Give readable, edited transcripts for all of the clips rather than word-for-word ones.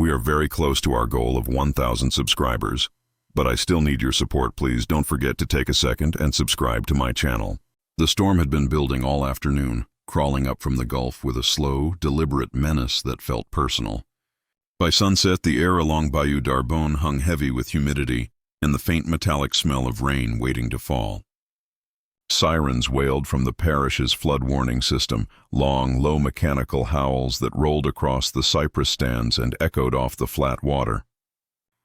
We are very close to our goal of 1,000 subscribers, but I still need your support. Please don't forget to take a second and subscribe to my channel. The storm had been building all afternoon, crawling up from the Gulf with a slow, deliberate menace that felt personal. By sunset, the air along Bayou D'Arbonne hung heavy with humidity and the faint metallic smell of rain waiting to fall. Sirens wailed from the parish's flood warning system, long, low mechanical howls that rolled across the cypress stands and echoed off the flat water.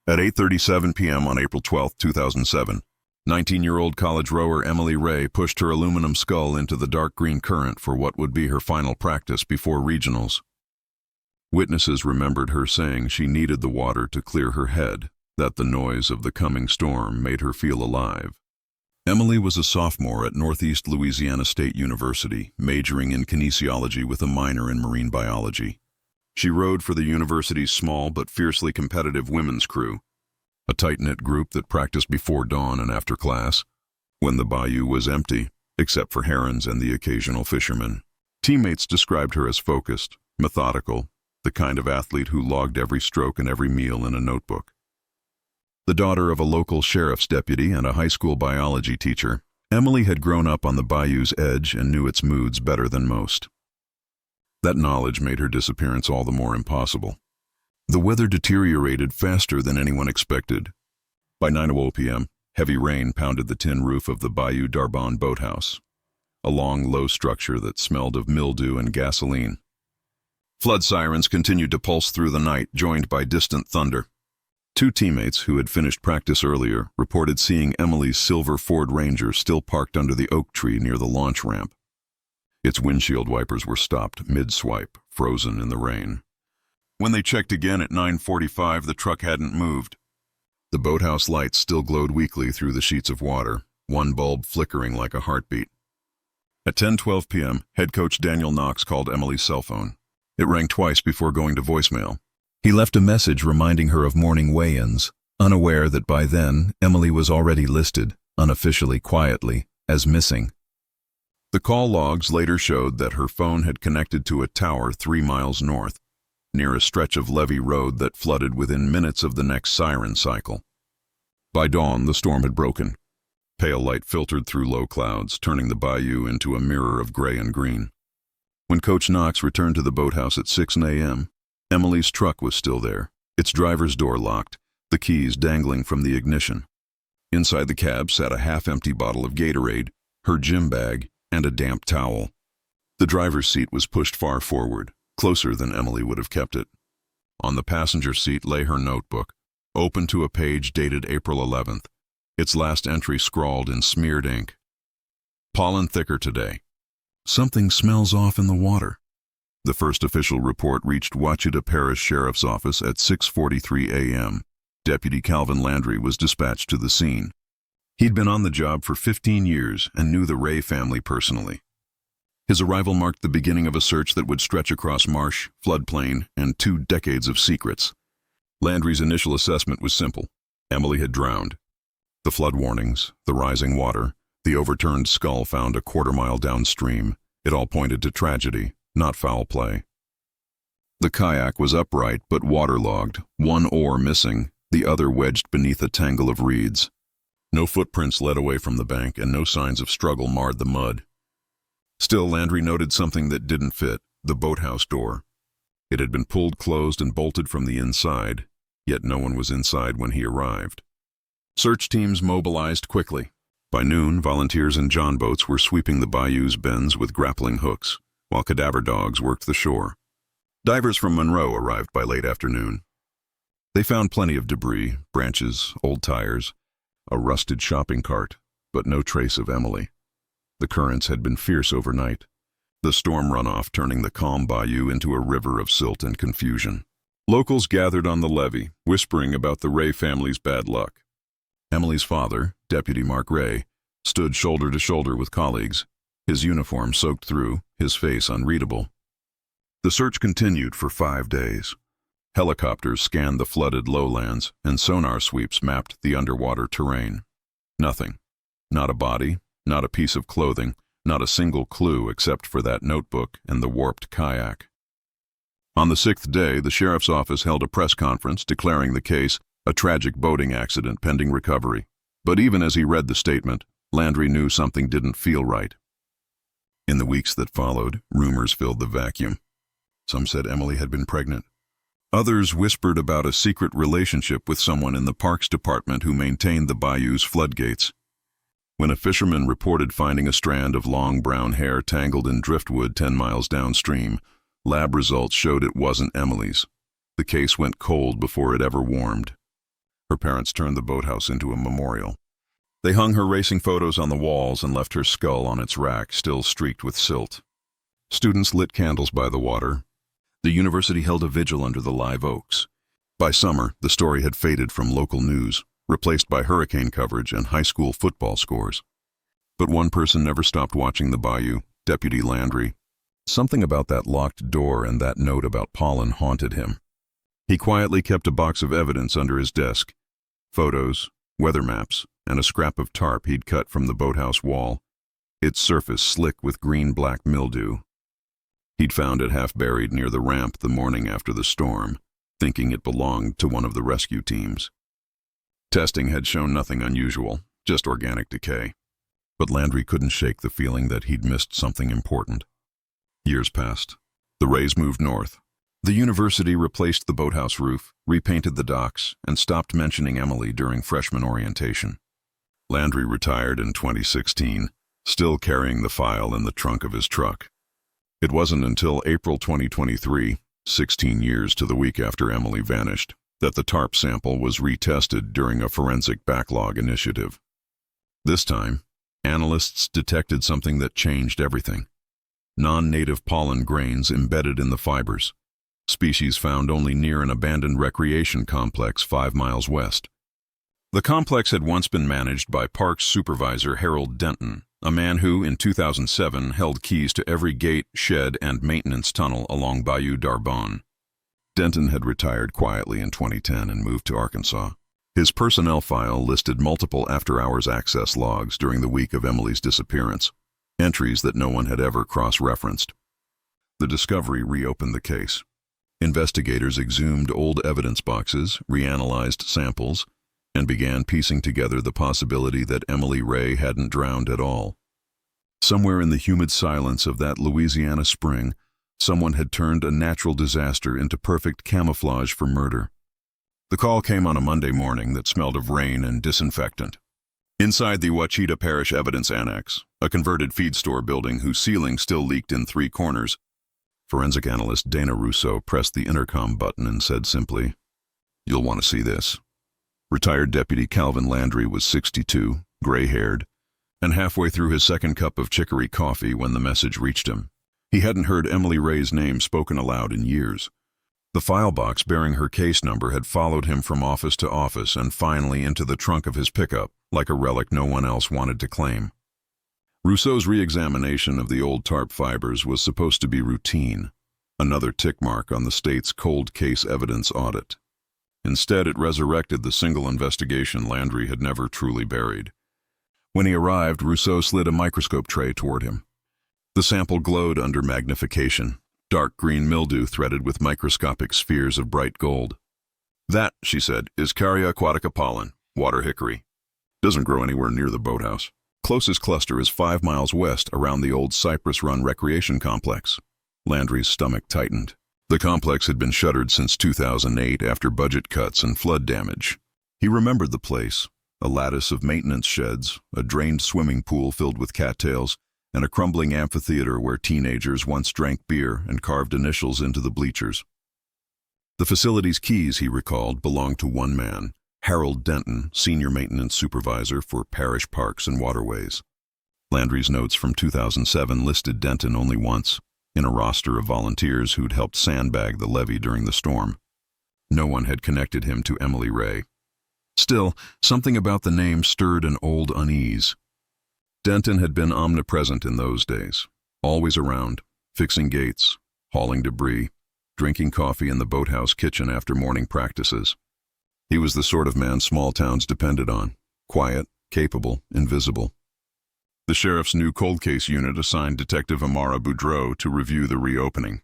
At 8:37 p.m. on April 12, 2007, 19-year-old college rower Emily Raye pushed her aluminum scull into the dark green current for what would be her final practice before regionals. Witnesses remembered her saying she needed the water to clear her head, that the noise of the coming storm made her feel alive. Emily was a sophomore at Northeast Louisiana State University, majoring in kinesiology with a minor in marine biology. She rowed for the university's small but fiercely competitive women's crew, a tight-knit group that practiced before dawn and after class, when the bayou was empty, except for herons and the occasional fishermen. Teammates described her as focused, methodical, the kind of athlete who logged every stroke and every meal in a notebook. The daughter of a local sheriff's deputy and a high school biology teacher, Emily had grown up on the bayou's edge and knew its moods better than most. That knowledge made her disappearance all the more impossible. The weather deteriorated faster than anyone expected. By 9:00 p.m., heavy rain pounded the tin roof of the Bayou D'Arbonne boathouse, a long, low structure that smelled of mildew and gasoline. Flood sirens continued to pulse through the night, joined by distant thunder. Two teammates who had finished practice earlier reported seeing Emily's silver Ford Ranger still parked under the oak tree near the launch ramp. Its windshield wipers were stopped mid-swipe, frozen in the rain. When they checked again at 9:45, the truck hadn't moved. The boathouse lights still glowed weakly through the sheets of water, one bulb flickering like a heartbeat. At 10:12 p.m., head coach Daniel Knox called Emily's cell phone. It rang twice before going to voicemail. He left a message reminding her of morning weigh-ins, unaware that by then Emily was already listed, unofficially, quietly, as missing. The call logs later showed that her phone had connected to a tower 3 miles north, near a stretch of levee road that flooded within minutes of the next siren cycle. By dawn, the storm had broken. Pale light filtered through low clouds, turning the bayou into a mirror of gray and green. When Coach Knox returned to the boathouse at 6 a.m., Emily's truck was still there, its driver's door locked, the keys dangling from the ignition. Inside the cab sat a half-empty bottle of Gatorade, her gym bag, and a damp towel. The driver's seat was pushed far forward, closer than Emily would have kept it. On the passenger seat lay her notebook, open to a page dated April 11th, its last entry scrawled in smeared ink. Pollen thicker today. Something smells off in the water. The first official report reached Ouachita Parish Sheriff's Office at 6:43 a.m. Deputy Calvin Landry was dispatched to the scene. He'd been on the job for 15 years and knew the Raye family personally. His arrival marked the beginning of a search that would stretch across marsh, floodplain, and 2 decades of secrets. Landry's initial assessment was simple. Emily had drowned. The flood warnings, the rising water, the overturned skull found a quarter-mile downstream. It all pointed to tragedy, not foul play. The kayak was upright but waterlogged, one oar missing, the other wedged beneath a tangle of reeds. No footprints led away from the bank, and no signs of struggle marred the mud. Still, Landry noted something that didn't fit: the boathouse door. It had been pulled closed and bolted from the inside, yet no one was inside when he arrived. Search teams mobilized quickly. By noon, volunteers and John boats were sweeping the bayou's bends with grappling hooks, while cadaver dogs worked the shore. Divers from Monroe arrived by late afternoon. They found plenty of debris, branches, old tires, a rusted shopping cart, but no trace of Emily. The currents had been fierce overnight, the storm runoff turning the calm bayou into a river of silt and confusion. Locals gathered on the levee, whispering about the Raye family's bad luck. Emily's father, Deputy Mark Raye, stood shoulder to shoulder with colleagues, his uniform soaked through, his face unreadable. The search continued for 5 days. Helicopters scanned the flooded lowlands, and sonar sweeps mapped the underwater terrain. Nothing. Not a body, not a piece of clothing, not a single clue except for that notebook and the warped kayak. On the 6th day, the sheriff's office held a press conference declaring the case a tragic boating accident pending recovery. But even as he read the statement, Landry knew something didn't feel right. In the weeks that followed, rumors filled the vacuum. Some said Emily had been pregnant. Others whispered about a secret relationship with someone in the Parks Department who maintained the bayou's floodgates. When a fisherman reported finding a strand of long brown hair tangled in driftwood 10 miles downstream, lab results showed it wasn't Emily's. The case went cold before it ever warmed. Her parents turned the boathouse into a memorial. They hung her racing photos on the walls and left her skull on its rack, still streaked with silt. Students lit candles by the water. The university held a vigil under the live oaks. By summer, the story had faded from local news, replaced by hurricane coverage and high school football scores. But one person never stopped watching the bayou, Deputy Landry. Something about that locked door and that note about Pollen haunted him. He quietly kept a box of evidence under his desk. Photos, weather maps, and a scrap of tarp he'd cut from the boathouse wall, its surface slick with green-black mildew. He'd found it half buried near the ramp the morning after the storm, thinking it belonged to one of the rescue teams. Testing had shown nothing unusual, just organic decay. But Landry couldn't shake the feeling that he'd missed something important. Years passed. The Rays moved north. The university replaced the boathouse roof, repainted the docks, and stopped mentioning Emily during freshman orientation. Landry retired in 2016, still carrying the file in the trunk of his truck. It wasn't until April 2023, 16 years to the week after Emily vanished, that the tarp sample was retested during a forensic backlog initiative. This time, analysts detected something that changed everything. Non-native pollen grains embedded in the fibers, species found only near an abandoned recreation complex 5 miles west. The complex had once been managed by Parks Supervisor Harold Denton, a man who, in 2007, held keys to every gate, shed, and maintenance tunnel along Bayou D'Arbonne. Denton had retired quietly in 2010 and moved to Arkansas. His personnel file listed multiple after-hours access logs during the week of Emily's disappearance, entries that no one had ever cross-referenced. The discovery reopened the case. Investigators exhumed old evidence boxes, reanalyzed samples, and began piecing together the possibility that Emily Raye hadn't drowned at all. Somewhere in the humid silence of that Louisiana spring, someone had turned a natural disaster into perfect camouflage for murder. The call came on a Monday morning that smelled of rain and disinfectant. Inside the Ouachita Parish Evidence Annex, a converted feed store building whose ceiling still leaked in 3 corners, forensic analyst Dana Rousseau pressed the intercom button and said simply, "You'll want to see this." Retired Deputy Calvin Landry was 62, gray-haired, and halfway through his second cup of chicory coffee when the message reached him. He hadn't heard Emily Raye's name spoken aloud in years. The file box bearing her case number had followed him from office to office and finally into the trunk of his pickup, like a relic no one else wanted to claim. Rousseau's re-examination of the old tarp fibers was supposed to be routine, another tick mark on the state's cold case evidence audit. Instead, it resurrected the single investigation Landry had never truly buried. When he arrived, Rousseau slid a microscope tray toward him. The sample glowed under magnification, dark green mildew threaded with microscopic spheres of bright gold. "That," she said, "is Caria aquatica pollen, water hickory. Doesn't grow anywhere near the boathouse. Closest cluster is 5 miles west around the old Cypress Run recreation complex." Landry's stomach tightened. The complex had been shuttered since 2008 after budget cuts and flood damage. He remembered the place, a lattice of maintenance sheds, a drained swimming pool filled with cattails, and a crumbling amphitheater where teenagers once drank beer and carved initials into the bleachers. The facility's keys, he recalled, belonged to one man, Harold Denton, Senior Maintenance Supervisor for Parish Parks and Waterways. Landry's notes from 2007 listed Denton only once, in a roster of volunteers who'd helped sandbag the levee during the storm. No one had connected him to Emily Raye. Still, something about the name stirred an old unease. Denton had been omnipresent in those days, always around, fixing gates, hauling debris, drinking coffee in the boathouse kitchen after morning practices. He was the sort of man small towns depended on, quiet, capable, invisible. The sheriff's new cold case unit assigned Detective Amara Boudreau to review the reopening.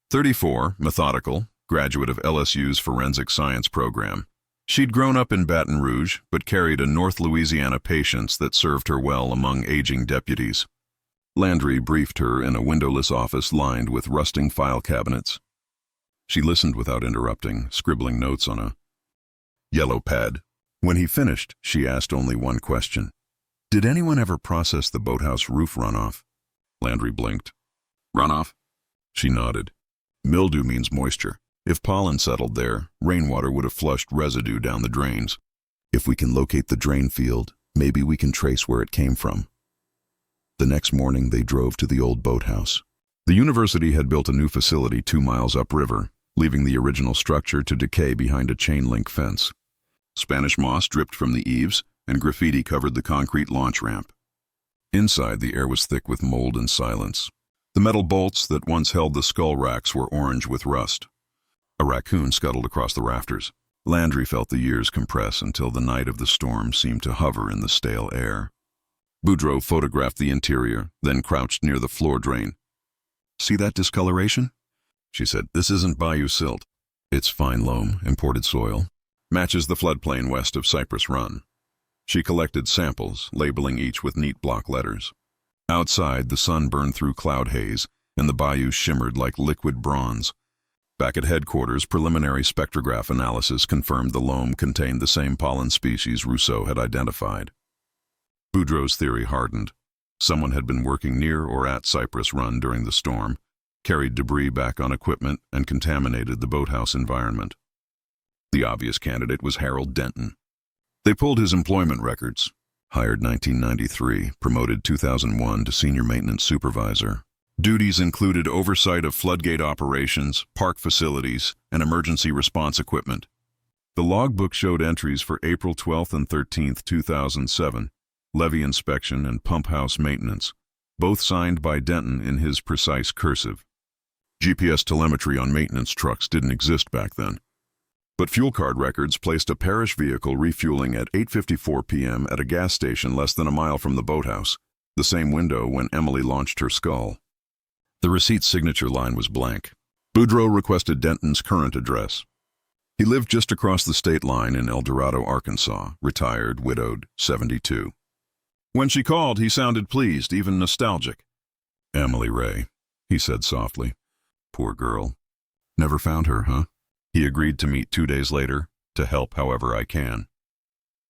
34, methodical, graduate of LSU's forensic science program. She'd grown up in Baton Rouge, but carried a North Louisiana patience that served her well among aging deputies. Landry briefed her in a windowless office lined with rusting file cabinets. She listened without interrupting, scribbling notes on a yellow pad. When he finished, she asked only one question. Did anyone ever process the boathouse roof runoff? Landry blinked. Runoff? She nodded. Mildew means moisture. If pollen settled there, rainwater would have flushed residue down the drains. If we can locate the drain field, maybe we can trace where it came from. The next morning, they drove to the old boathouse. The university had built a new facility 2 miles upriver, leaving the original structure to decay behind a chain-link fence. Spanish moss dripped from the eaves, and graffiti covered the concrete launch ramp. Inside, the air was thick with mold and silence. The metal bolts that once held the skull racks were orange with rust. A raccoon scuttled across the rafters. Landry felt the years compress until the night of the storm seemed to hover in the stale air. Boudreau photographed the interior, then crouched near the floor drain. See that discoloration? She said, this isn't Bayou silt. It's fine loam, imported soil. Matches the floodplain west of Cypress Run. She collected samples, labeling each with neat block letters. Outside, the sun burned through cloud haze, and the bayou shimmered like liquid bronze. Back at headquarters, preliminary spectrograph analysis confirmed the loam contained the same pollen species Rousseau had identified. Boudreau's theory hardened. Someone had been working near or at Cypress Run during the storm, carried debris back on equipment, and contaminated the boathouse environment. The obvious candidate was Harold Denton. They pulled his employment records. Hired 1993, promoted 2001 to senior maintenance supervisor. Duties included oversight of floodgate operations, park facilities, and emergency response equipment. The logbook showed entries for April 12th and 13th, 2007, levee inspection and pump house maintenance, both signed by Denton in his precise cursive. GPS telemetry on maintenance trucks didn't exist back then. But fuel card records placed a parish vehicle refueling at 8:54 p.m. at a gas station less than a mile from the boathouse, the same window when Emily launched her skull. The receipt's signature line was blank. Boudreau requested Denton's current address. He lived just across the state line in El Dorado, Arkansas, retired, widowed, 72. When she called, he sounded pleased, even nostalgic. Emily Raye, he said softly. Poor girl. Never found her, huh? He agreed to meet 2 days later, to help however I can.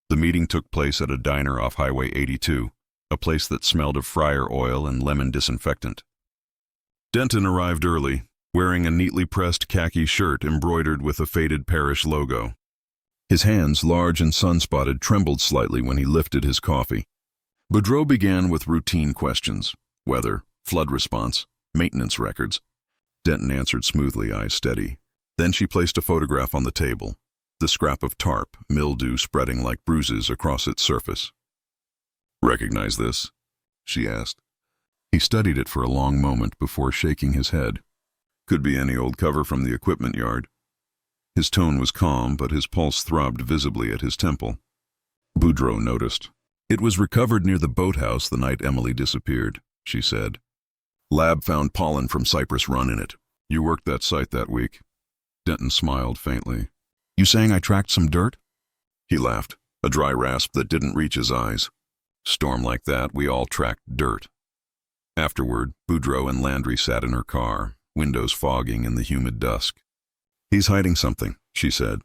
The meeting took place at a diner off Highway 82, a place that smelled of fryer oil and lemon disinfectant. Denton arrived early, wearing a neatly pressed khaki shirt embroidered with a faded parish logo. His hands, large and sun-spotted, trembled slightly when he lifted his coffee. Boudreau began with routine questions: weather, flood response, maintenance records. Denton answered smoothly, eyes steady. Then she placed a photograph on the table, the scrap of tarp, mildew spreading like bruises across its surface. Recognize this? She asked. He studied it for a long moment before shaking his head. Could be any old cover from the equipment yard. His tone was calm, but his pulse throbbed visibly at his temple. Boudreau noticed. It was recovered near the boathouse the night Emily disappeared, she said. Lab found pollen from Cypress Run in it. You worked that site that week. Denton smiled faintly. You saying I tracked some dirt? He laughed, a dry rasp that didn't reach his eyes. Storm like that, we all tracked dirt. Afterward, Boudreau and Landry sat in her car, windows fogging in the humid dusk. He's hiding something, she said.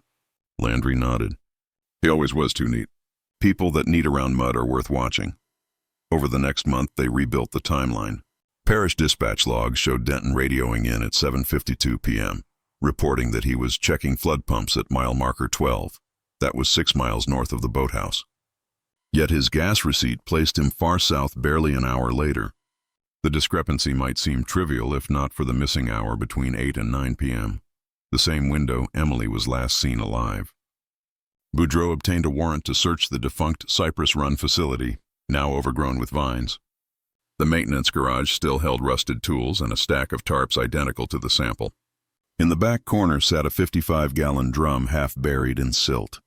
Landry nodded. He always was too neat. People that neat around mud are worth watching. Over the next month, they rebuilt the timeline. Parish dispatch logs showed Denton radioing in at 7:52 p.m., reporting that he was checking flood pumps at mile marker 12. That was 6 miles north of the boathouse. Yet his gas receipt placed him far south barely an hour later. The discrepancy might seem trivial if not for the missing hour between 8 and 9 p.m., the same window Emily was last seen alive. Boudreau obtained a warrant to search the defunct Cypress Run facility, now overgrown with vines. The maintenance garage still held rusted tools and a stack of tarps identical to the sample. In the back corner sat a 55-gallon drum half buried in silt.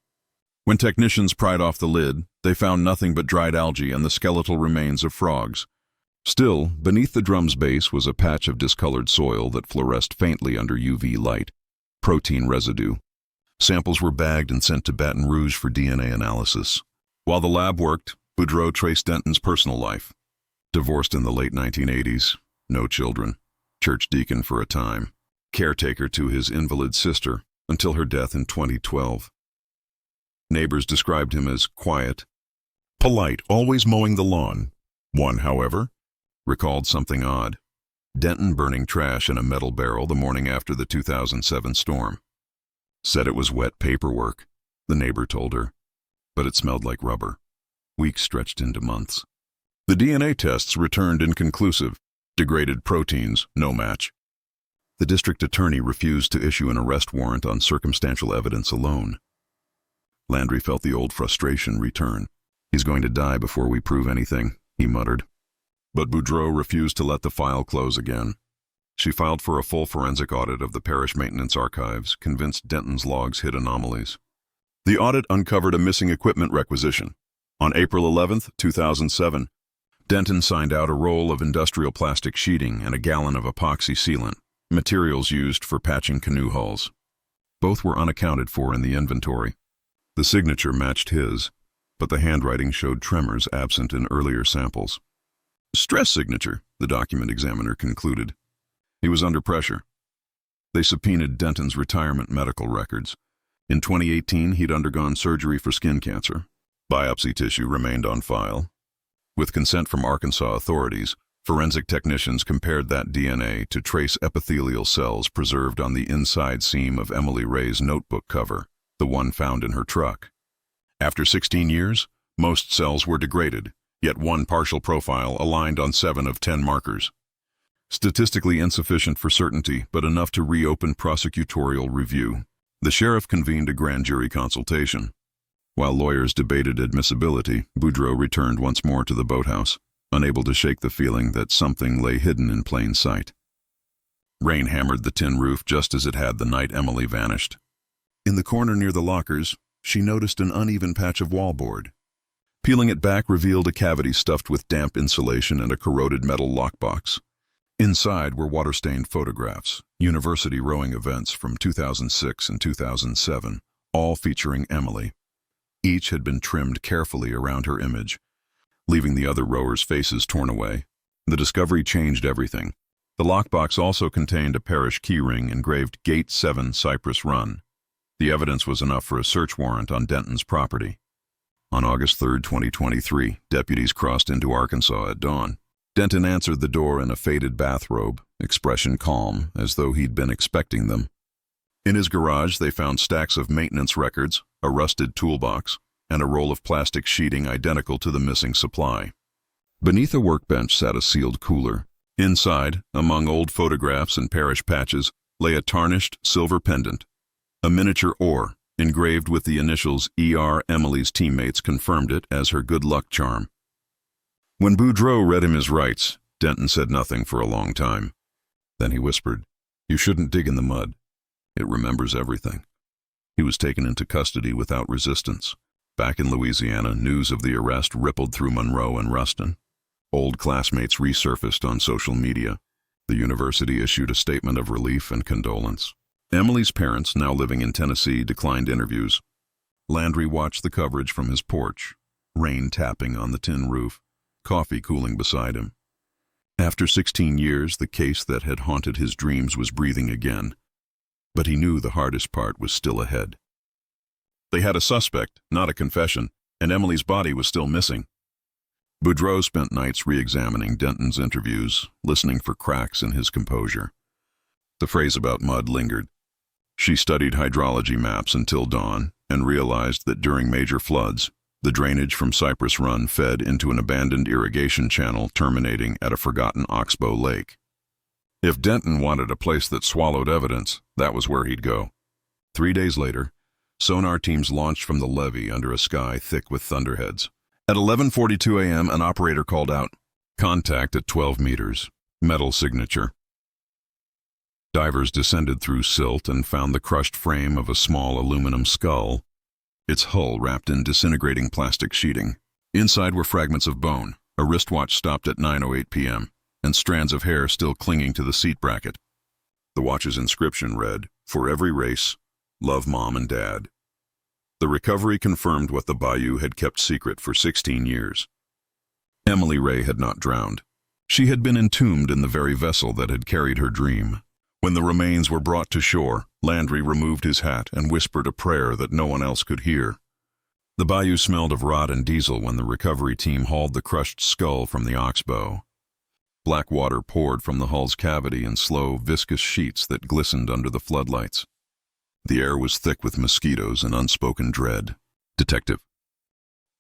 When technicians pried off the lid, they found nothing but dried algae and the skeletal remains of frogs. Still, beneath the drum's base was a patch of discolored soil that fluoresced faintly under UV light. Protein residue. Samples were bagged and sent to Baton Rouge for DNA analysis. While the lab worked, Boudreau traced Denton's personal life. Divorced in the late 1980s, no children, church deacon for a time, caretaker to his invalid sister until her death in 2012. Neighbors described him as quiet, polite, always mowing the lawn. One, however, recalled something odd. Denton burning trash in a metal barrel the morning after the 2007 storm. Said it was wet paperwork, the neighbor told her, but it smelled like rubber. Weeks stretched into months. The DNA tests returned inconclusive. Degraded proteins, no match. The district attorney refused to issue an arrest warrant on circumstantial evidence alone. Landry felt the old frustration return. He's going to die before we prove anything, he muttered. But Boudreau refused to let the file close again. She filed for a full forensic audit of the parish maintenance archives, convinced Denton's logs hid anomalies. The audit uncovered a missing equipment requisition. On April 11, 2007, Denton signed out a roll of industrial plastic sheeting and a gallon of epoxy sealant, materials used for patching canoe hulls. Both were unaccounted for in the inventory. The signature matched his, but the handwriting showed tremors absent in earlier samples. Stress signature, the document examiner concluded. He was under pressure. They subpoenaed Denton's retirement medical records. In 2018, he'd undergone surgery for skin cancer. Biopsy tissue remained on file. With consent from Arkansas authorities, forensic technicians compared that DNA to trace epithelial cells preserved on the inside seam of Emily Raye's notebook cover, the one found in her truck. After 16 years, most cells were degraded, yet one partial profile aligned on 7 of 10 markers. Statistically insufficient for certainty, but enough to reopen prosecutorial review. The sheriff convened a grand jury consultation. While lawyers debated admissibility, Boudreau returned once more to the boathouse, unable to shake the feeling that something lay hidden in plain sight. Rain hammered the tin roof just as it had the night Emily vanished. In the corner near the lockers, she noticed an uneven patch of wallboard. Peeling it back revealed a cavity stuffed with damp insulation and a corroded metal lockbox. Inside were water-stained photographs, university rowing events from 2006 and 2007, all featuring Emily. Each had been trimmed carefully around her image, leaving the other rowers' faces torn away. The discovery changed everything. The lockbox also contained a parish keyring engraved Gate 7 Cypress Run. The evidence was enough for a search warrant on Denton's property. On August 3, 2023, deputies crossed into Arkansas at dawn. Denton answered the door in a faded bathrobe, expression calm, as though he'd been expecting them. In his garage, they found stacks of maintenance records, a rusted toolbox, and a roll of plastic sheeting identical to the missing supply. Beneath a workbench sat a sealed cooler. Inside, among old photographs and parish patches, lay a tarnished silver pendant. A miniature oar, engraved with the initials ER. Emily's teammates confirmed it as her good luck charm. When Boudreau read him his rights, Denton said nothing for a long time. Then he whispered, "You shouldn't dig in the mud. It remembers everything." He was taken into custody without resistance. Back in Louisiana, news of the arrest rippled through Monroe and Ruston. Old classmates resurfaced on social media. The university issued a statement of relief and condolence. Emily's parents, now living in Tennessee, declined interviews. Landry watched the coverage from his porch, rain tapping on the tin roof, coffee cooling beside him. After 16 years, the case that had haunted his dreams was breathing again. But he knew the hardest part was still ahead. They had a suspect, not a confession, and Emily's body was still missing. Boudreau spent nights re-examining Denton's interviews, listening for cracks in his composure. The phrase about mud lingered. She studied hydrology maps until dawn and realized that during major floods, the drainage from Cypress Run fed into an abandoned irrigation channel terminating at a forgotten oxbow lake. If Denton wanted a place that swallowed evidence, that was where he'd go. 3 days later, sonar teams launched from the levee under a sky thick with thunderheads. At 11:42 a.m., an operator called out, "Contact at 12 meters. Metal signature." Divers descended through silt and found the crushed frame of a small aluminum skull, its hull wrapped in disintegrating plastic sheeting. Inside were fragments of bone, A wristwatch stopped at 9:08 p.m., and strands of hair still clinging to the seat bracket. The watch's inscription read, "For every race, love Mom and Dad." The recovery confirmed what the Bayou had kept secret for 16 years. Emily Raye had not drowned. She had been entombed in the very vessel that had carried her dream. When the remains were brought to shore, Landry removed his hat and whispered a prayer that no one else could hear. The bayou smelled of rot and diesel when the recovery team hauled the crushed skull from the oxbow. Black water poured from the hull's cavity in slow, viscous sheets that glistened under the floodlights. The air was thick with mosquitoes and unspoken dread. Detective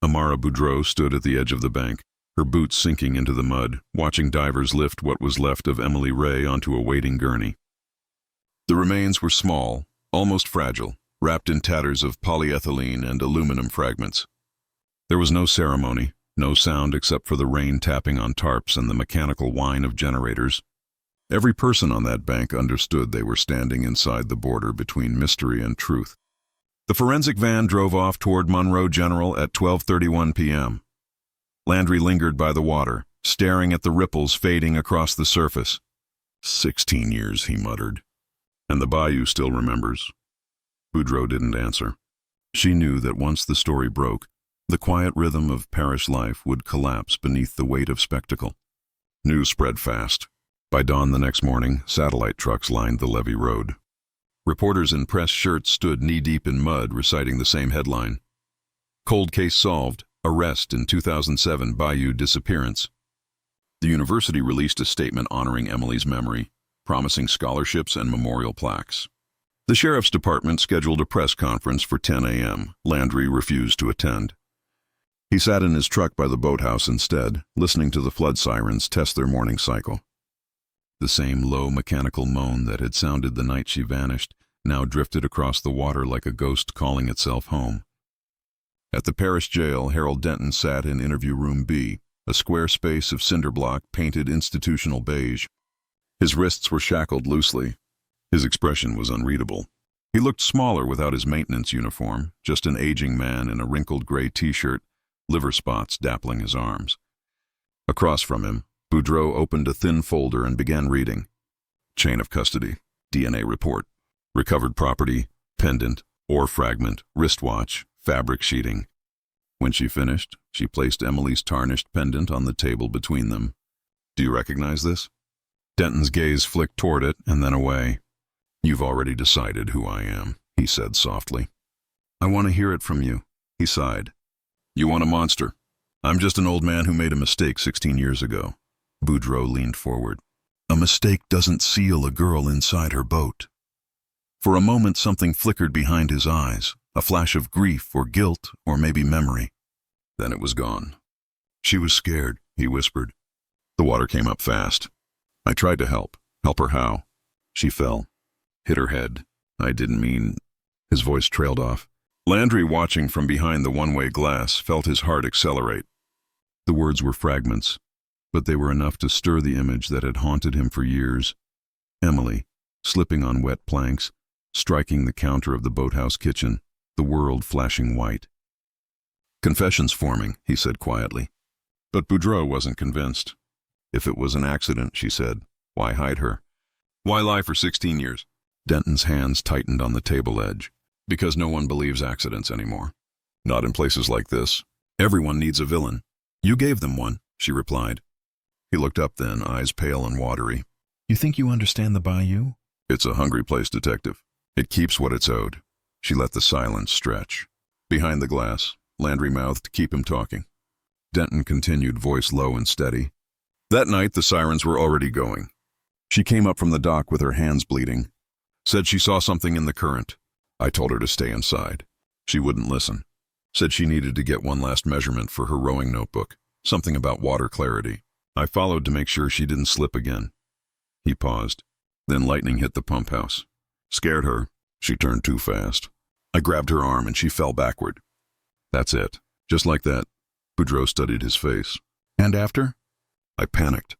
Amara Boudreau stood at the edge of the bank, her boots sinking into the mud, watching divers lift what was left of Emily Raye onto a waiting gurney. The remains were small, almost fragile, wrapped in tatters of polyethylene and aluminum fragments. There was no ceremony, no sound except for the rain tapping on tarps and the mechanical whine of generators. Every person on that bank understood they were standing inside the border between mystery and truth. The forensic van drove off toward Monroe General at 12:31 p.m. Landry lingered by the water, staring at the ripples fading across the surface. 16 years, he muttered. And the bayou still remembers. Boudreau didn't answer. She knew that once the story broke, the quiet rhythm of parish life would collapse beneath the weight of spectacle. News spread fast. By dawn the next morning, satellite trucks lined the levee road. Reporters in press shirts stood knee-deep in mud reciting the same headline. Cold case solved. Arrest in 2007 Bayou disappearance. The university released a statement honoring Emily's memory, promising scholarships and memorial plaques. The sheriff's department scheduled a press conference for 10 a.m. Landry refused to attend. He sat in his truck by the boathouse instead, listening to the flood sirens test their morning cycle. The same low mechanical moan that had sounded the night she vanished now drifted across the water like a ghost calling itself home. At the parish jail, Harold Denton sat in interview room B, a square space of cinder block painted institutional beige. His wrists were shackled loosely. His expression was unreadable. He looked smaller without his maintenance uniform, just an aging man in a wrinkled gray t-shirt, liver spots dappling his arms. Across from him, Boudreau opened a thin folder and began reading. Chain of custody, DNA report, recovered property, pendant, ore fragment, wristwatch, fabric sheeting. When she finished, she placed Emily's tarnished pendant on the table between them. Do you recognize this? Denton's gaze flicked toward it and then away. You've already decided who I am, he said softly. I want to hear it from you, he sighed. You want a monster? I'm just an old man who made a mistake 16 years ago. Boudreau leaned forward. A mistake doesn't seal a girl inside her boat. For a moment something flickered behind his eyes, a flash of grief or guilt or maybe memory. Then it was gone. She was scared, he whispered. The water came up fast. I tried to help. Help her how? She fell. Hit her head. I didn't mean... His voice trailed off. Landry, watching from behind the one-way glass, felt his heart accelerate. The words were fragments, but they were enough to stir the image that had haunted him for years. Emily, slipping on wet planks, striking the counter of the boathouse kitchen, the world flashing white. Confessions forming, he said quietly. But Boudreau wasn't convinced. If it was an accident, she said, why hide her? Why lie for 16 years? Denton's hands tightened on the table edge. Because no one believes accidents anymore. Not in places like this. Everyone needs a villain. You gave them one, she replied. He looked up then, eyes pale and watery. You think you understand the bayou? It's a hungry place, detective. It keeps what it's owed. She let the silence stretch. Behind the glass, Landry mouthed to keep him talking. Denton continued, voice low and steady. That night, the sirens were already going. She came up from the dock with her hands bleeding. Said she saw something in the current. I told her to stay inside. She wouldn't listen. Said she needed to get one last measurement for her rowing notebook. Something about water clarity. I followed to make sure she didn't slip again. He paused. Then lightning hit the pump house. Scared her. She turned too fast. I grabbed her arm and she fell backward. That's it. Just like that. Boudreau studied his face. And after? I panicked.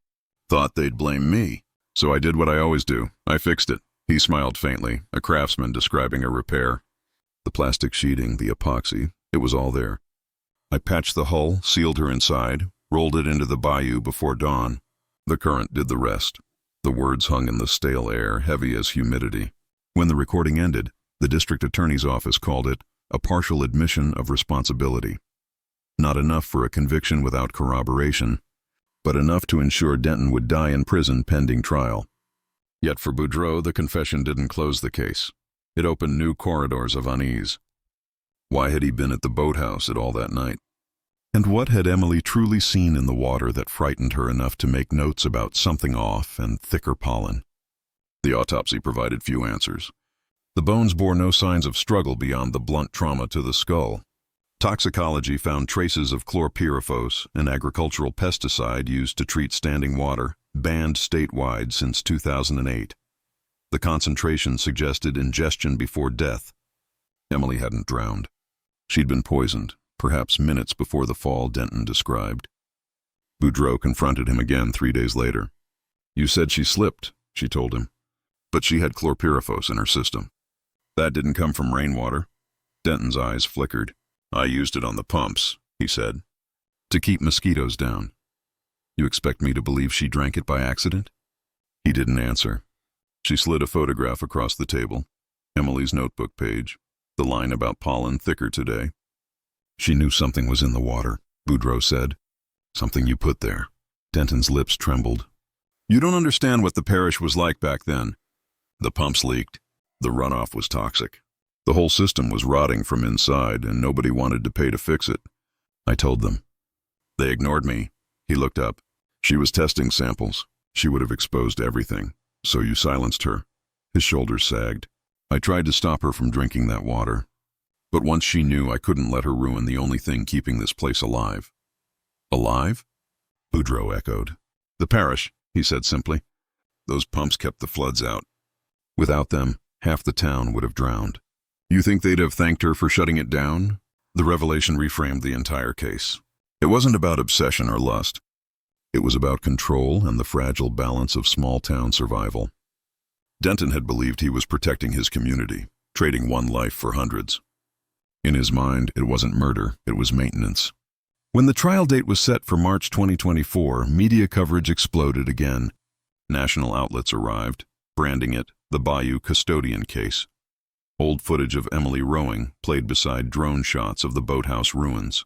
Thought they'd blame me. So I did what I always do. I fixed it. He smiled faintly, a craftsman describing a repair. The plastic sheeting, the epoxy, it was all there. I patched the hull, sealed her inside, rolled it into the bayou before dawn. The current did the rest. The words hung in the stale air, heavy as humidity. When the recording ended, the district attorney's office called it a partial admission of responsibility. Not enough for a conviction without corroboration, but enough to ensure Denton would die in prison pending trial. Yet for Boudreau, the confession didn't close the case. It opened new corridors of unease. Why had he been at the boathouse at all that night? And what had Emily truly seen in the water that frightened her enough to make notes about something off and thicker pollen? The autopsy provided few answers. The bones bore no signs of struggle beyond the blunt trauma to the skull. Toxicology found traces of chlorpyrifos, an agricultural pesticide used to treat standing water, banned statewide since 2008. The concentration suggested ingestion before death. Emily hadn't drowned. She'd been poisoned, perhaps minutes before the fall Denton described. Boudreau confronted him again 3 days later. "You said she slipped," she told him, "but she had chlorpyrifos in her system. That didn't come from rainwater." Denton's eyes flickered. "I used it on the pumps," he said, "to keep mosquitoes down. You expect me to believe she drank it by accident?" He didn't answer. She slid a photograph across the table, Emily's notebook page, the line about pollen thicker today. "She knew something was in the water," Boudreau said. "Something you put there." Denton's lips trembled. "You don't understand what the parish was like back then. The pumps leaked. The runoff was toxic. The whole system was rotting from inside, and nobody wanted to pay to fix it. I told them. They ignored me." He looked up. "She was testing samples. She would have exposed everything. So you silenced her." His shoulders sagged. "I tried to stop her from drinking that water. But once she knew, I couldn't let her ruin the only thing keeping this place alive." "Alive?" Boudreau echoed. "The parish," he said simply. "Those pumps kept the floods out. Without them, half the town would have drowned." "You think they'd have thanked her for shutting it down?" The revelation reframed the entire case. It wasn't about obsession or lust. It was about control and the fragile balance of small-town survival. Denton had believed he was protecting his community, trading one life for hundreds. In his mind, it wasn't murder, it was maintenance. When the trial date was set for March 2024, media coverage exploded again. National outlets arrived, branding it the Bayou Custodian case. Old footage of Emily rowing played beside drone shots of the boathouse ruins.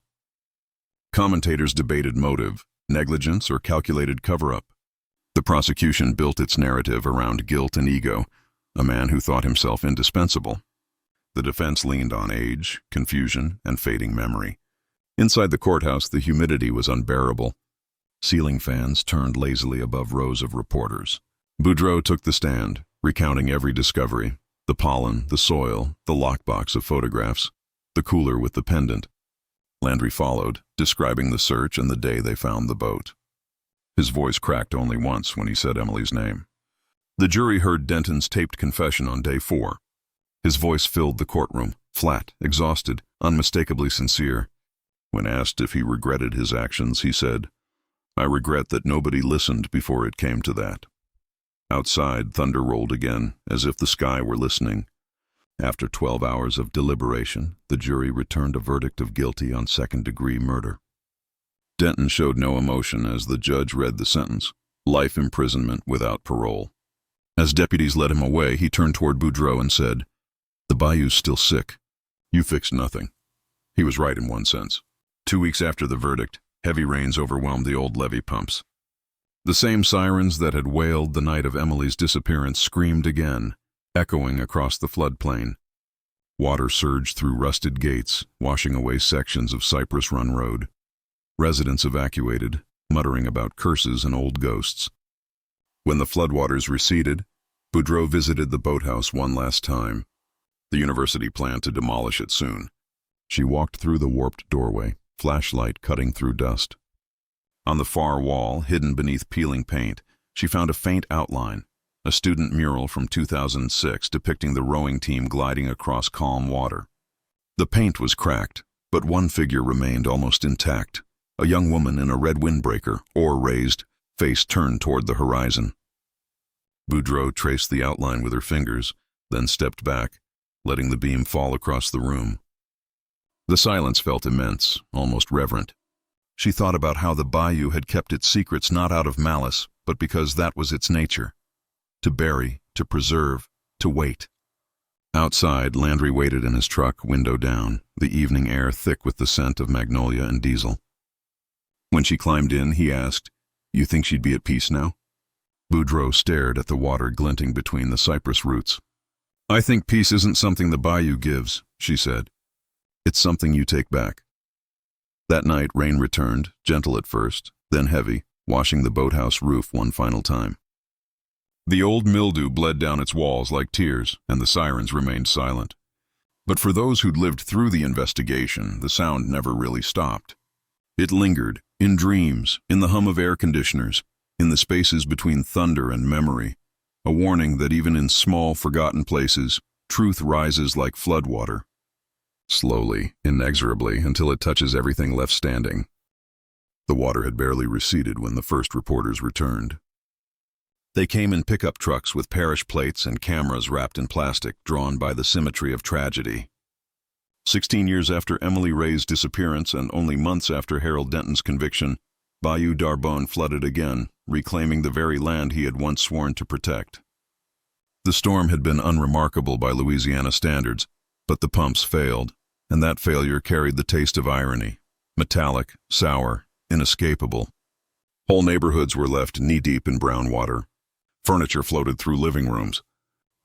Commentators debated motive, negligence, or calculated cover-up. The prosecution built its narrative around guilt and ego, a man who thought himself indispensable. The defense leaned on age, confusion, and fading memory. Inside the courthouse, the humidity was unbearable. Ceiling fans turned lazily above rows of reporters. Boudreau took the stand, recounting every discovery: the pollen, the soil, the lockbox of photographs, the cooler with the pendant. Landry followed, describing the search and the day they found the boat. His voice cracked only once when he said Emily's name. The jury heard Denton's taped confession on day 4. His voice filled the courtroom, flat, exhausted, unmistakably sincere. When asked if he regretted his actions, he said, "I regret that nobody listened before it came to that." Outside, thunder rolled again, as if the sky were listening. After 12 hours of deliberation, the jury returned a verdict of guilty on second-degree murder. Denton showed no emotion as the judge read the sentence: life imprisonment without parole. As deputies led him away, he turned toward Boudreau and said, "The bayou's still sick. You fixed nothing." He was right in one sense. 2 weeks after the verdict, heavy rains overwhelmed the old levee pumps. The same sirens that had wailed the night of Emily's disappearance screamed again, echoing across the floodplain. Water surged through rusted gates, washing away sections of Cypress Run Road. Residents evacuated, muttering about curses and old ghosts. When the floodwaters receded, Boudreau visited the boathouse one last time. The university planned to demolish it soon. She walked through the warped doorway, flashlight cutting through dust. On the far wall, hidden beneath peeling paint, she found a faint outline, a student mural from 2006 depicting the rowing team gliding across calm water. The paint was cracked, but one figure remained almost intact, a young woman in a red windbreaker, oar raised, face turned toward the horizon. Boudreau traced the outline with her fingers, then stepped back, letting the beam fall across the room. The silence felt immense, almost reverent. She thought about how the bayou had kept its secrets not out of malice, but because that was its nature. To bury, to preserve, to wait. Outside, Landry waited in his truck, window down, the evening air thick with the scent of magnolia and diesel. When she climbed in, he asked, "You think she'd be at peace now?" Boudreaux stared at the water glinting between the cypress roots. "I think peace isn't something the bayou gives," she said. "It's something you take back." That night, rain returned, gentle at first, then heavy, washing the boathouse roof one final time. The old mildew bled down its walls like tears, and the sirens remained silent. But for those who'd lived through the investigation, the sound never really stopped. It lingered, in dreams, in the hum of air conditioners, in the spaces between thunder and memory, a warning that even in small, forgotten places, truth rises like floodwater. Slowly, inexorably, until it touches everything left standing. The water had barely receded when the first reporters returned. They came in pickup trucks with parish plates and cameras wrapped in plastic, drawn by the symmetry of tragedy. 16 years after Emily Raye's disappearance and only months after Harold Denton's conviction, Bayou D'Arbonne flooded again, reclaiming the very land he had once sworn to protect. The storm had been unremarkable by Louisiana standards, but the pumps failed, and that failure carried the taste of irony, metallic, sour, inescapable. Whole neighborhoods were left knee-deep in brown water. Furniture floated through living rooms.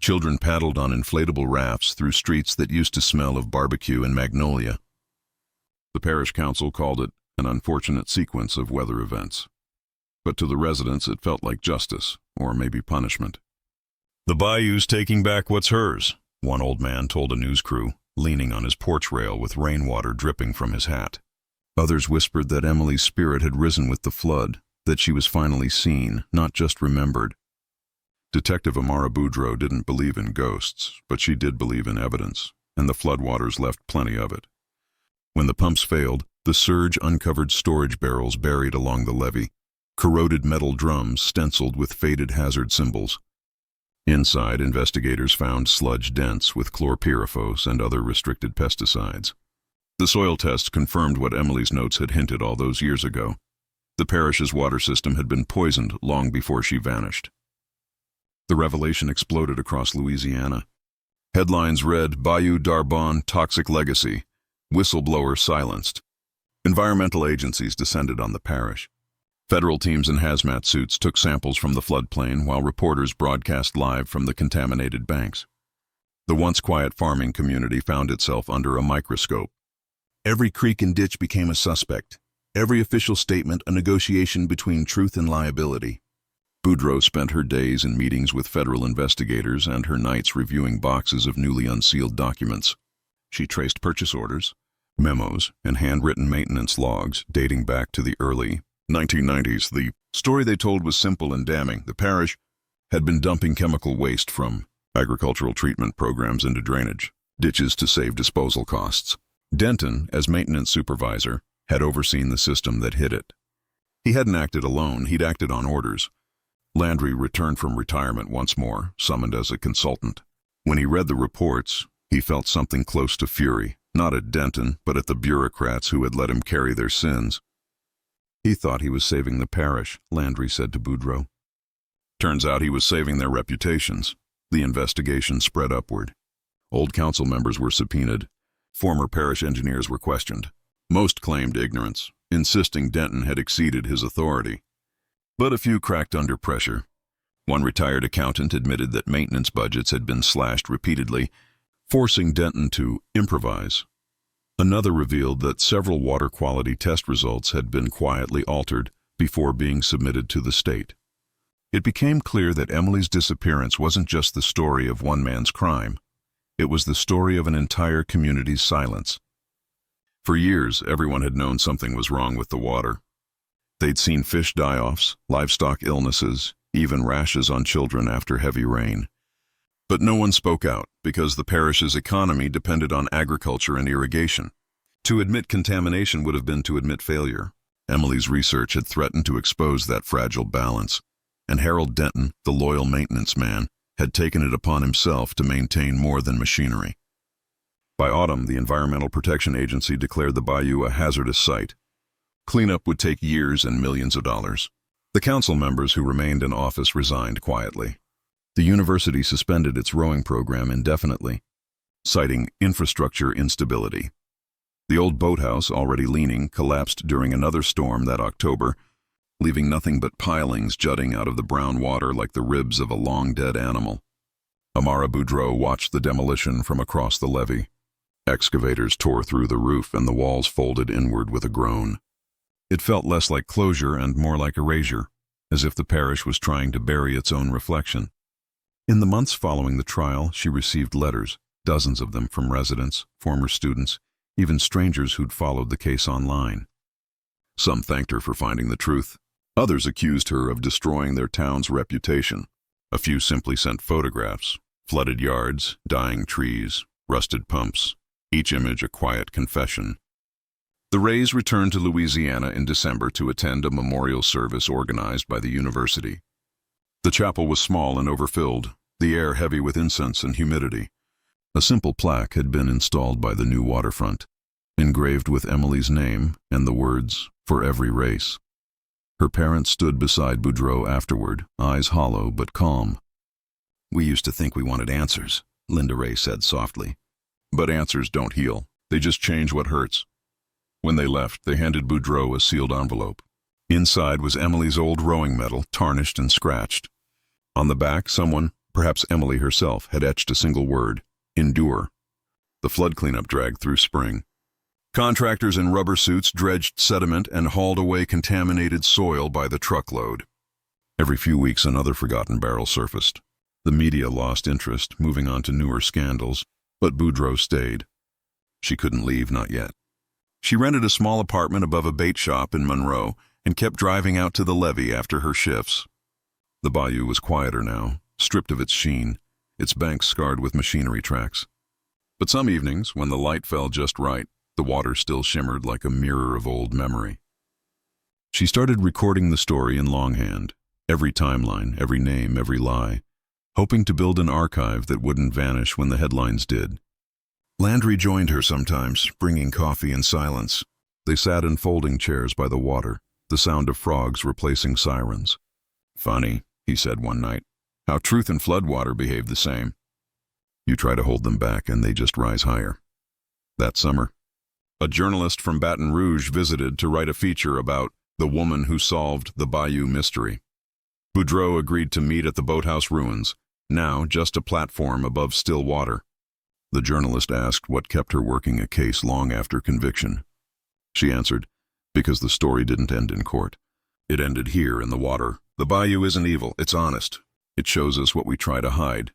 Children paddled on inflatable rafts through streets that used to smell of barbecue and magnolia. The parish council called it an unfortunate sequence of weather events. But to the residents it felt like justice, or maybe punishment. "The bayou's taking back what's hers," one old man told a news crew, leaning on his porch rail with rainwater dripping from his hat. Others whispered that Emily's spirit had risen with the flood, that she was finally seen, not just remembered. Detective Amara Boudreaux didn't believe in ghosts, but she did believe in evidence, and the floodwaters left plenty of it. When the pumps failed, the surge uncovered storage barrels buried along the levee, corroded metal drums stenciled with faded hazard symbols. Inside, investigators found sludge dents with chlorpyrifos and other restricted pesticides. The soil tests confirmed what Emily's notes had hinted all those years ago. The parish's water system had been poisoned long before she vanished. The revelation exploded across Louisiana. Headlines read, "Bayou D'Arbonne Toxic Legacy. Whistleblower Silenced." Environmental agencies descended on the parish. Federal teams in hazmat suits took samples from the floodplain while reporters broadcast live from the contaminated banks. The once quiet farming community found itself under a microscope. Every creek and ditch became a suspect. Every official statement a negotiation between truth and liability. Boudreaux spent her days in meetings with federal investigators and her nights reviewing boxes of newly unsealed documents. She traced purchase orders, memos, and handwritten maintenance logs dating back to the early 1990s. The story they told was simple and damning. The parish had been dumping chemical waste from agricultural treatment programs into drainage ditches to save disposal costs. Denton, as maintenance supervisor, had overseen the system that hid it. He hadn't acted alone, he'd acted on orders. Landry returned from retirement once more, summoned as a consultant. When he read the reports, he felt something close to fury, not at Denton, but at the bureaucrats who had let him carry their sins. He thought he was saving the parish, Landry said to Boudreaux. Turns out he was saving their reputations. The investigation spread upward. Old council members were subpoenaed. Former parish engineers were questioned. Most claimed ignorance, insisting Denton had exceeded his authority. But a few cracked under pressure. One retired accountant admitted that maintenance budgets had been slashed repeatedly, forcing Denton to improvise. Another revealed that several water quality test results had been quietly altered before being submitted to the state. It became clear that Emily's disappearance wasn't just the story of one man's crime. It was the story of an entire community's silence. For years, everyone had known something was wrong with the water. They'd seen fish die-offs, livestock illnesses, even rashes on children after heavy rain. But no one spoke out because the parish's economy depended on agriculture and irrigation. To admit contamination would have been to admit failure. Emily's research had threatened to expose that fragile balance, and Harold Denton, the loyal maintenance man, had taken it upon himself to maintain more than machinery. By autumn, the Environmental Protection Agency declared the bayou a hazardous site. Cleanup would take years and millions of dollars. The council members who remained in office resigned quietly. The university suspended its rowing program indefinitely, citing infrastructure instability. The old boathouse, already leaning, collapsed during another storm that October, leaving nothing but pilings jutting out of the brown water like the ribs of a long-dead animal. Amara Boudreau watched the demolition from across the levee. Excavators tore through the roof and the walls folded inward with a groan. It felt less like closure and more like erasure, as if the parish was trying to bury its own reflection. In the months following the trial, she received letters, dozens of them from residents, former students, even strangers who'd followed the case online. Some thanked her for finding the truth. Others accused her of destroying their town's reputation. A few simply sent photographs, flooded yards, dying trees, rusted pumps, each image a quiet confession. The Rays returned to Louisiana in December to attend a memorial service organized by the university. The chapel was small and overfilled, the air heavy with incense and humidity. A simple plaque had been installed by the new waterfront, engraved with Emily's name and the words, "For every race." Her parents stood beside Boudreau afterward, eyes hollow but calm. "We used to think we wanted answers," Linda Raye said softly. "But answers don't heal. They just change what hurts." When they left, they handed Boudreau a sealed envelope. Inside was Emily's old rowing medal, tarnished and scratched. On the back, someone, perhaps Emily herself, had etched a single word: endure. The flood cleanup dragged through spring. Contractors in rubber suits dredged sediment and hauled away contaminated soil by the truckload. Every few weeks, another forgotten barrel surfaced. The media lost interest, moving on to newer scandals, but Boudreau stayed. She couldn't leave, not yet. She rented a small apartment above a bait shop in Monroe and kept driving out to the levee after her shifts. The bayou was quieter now, stripped of its sheen, its banks scarred with machinery tracks. But some evenings, when the light fell just right, the water still shimmered like a mirror of old memory. She started recording the story in longhand, every timeline, every name, every lie, hoping to build an archive that wouldn't vanish when the headlines did. Landry joined her sometimes, bringing coffee in silence. They sat in folding chairs by the water, the sound of frogs replacing sirens. "Funny," he said one night, "how truth and floodwater behave the same. You try to hold them back and they just rise higher." That summer, a journalist from Baton Rouge visited to write a feature about the woman who solved the Bayou mystery. Boudreau agreed to meet at the boathouse ruins, now just a platform above still water. The journalist asked what kept her working a case long after conviction. She answered, "Because the story didn't end in court. It ended here in the water. The bayou isn't evil, it's honest. It shows us what we try to hide."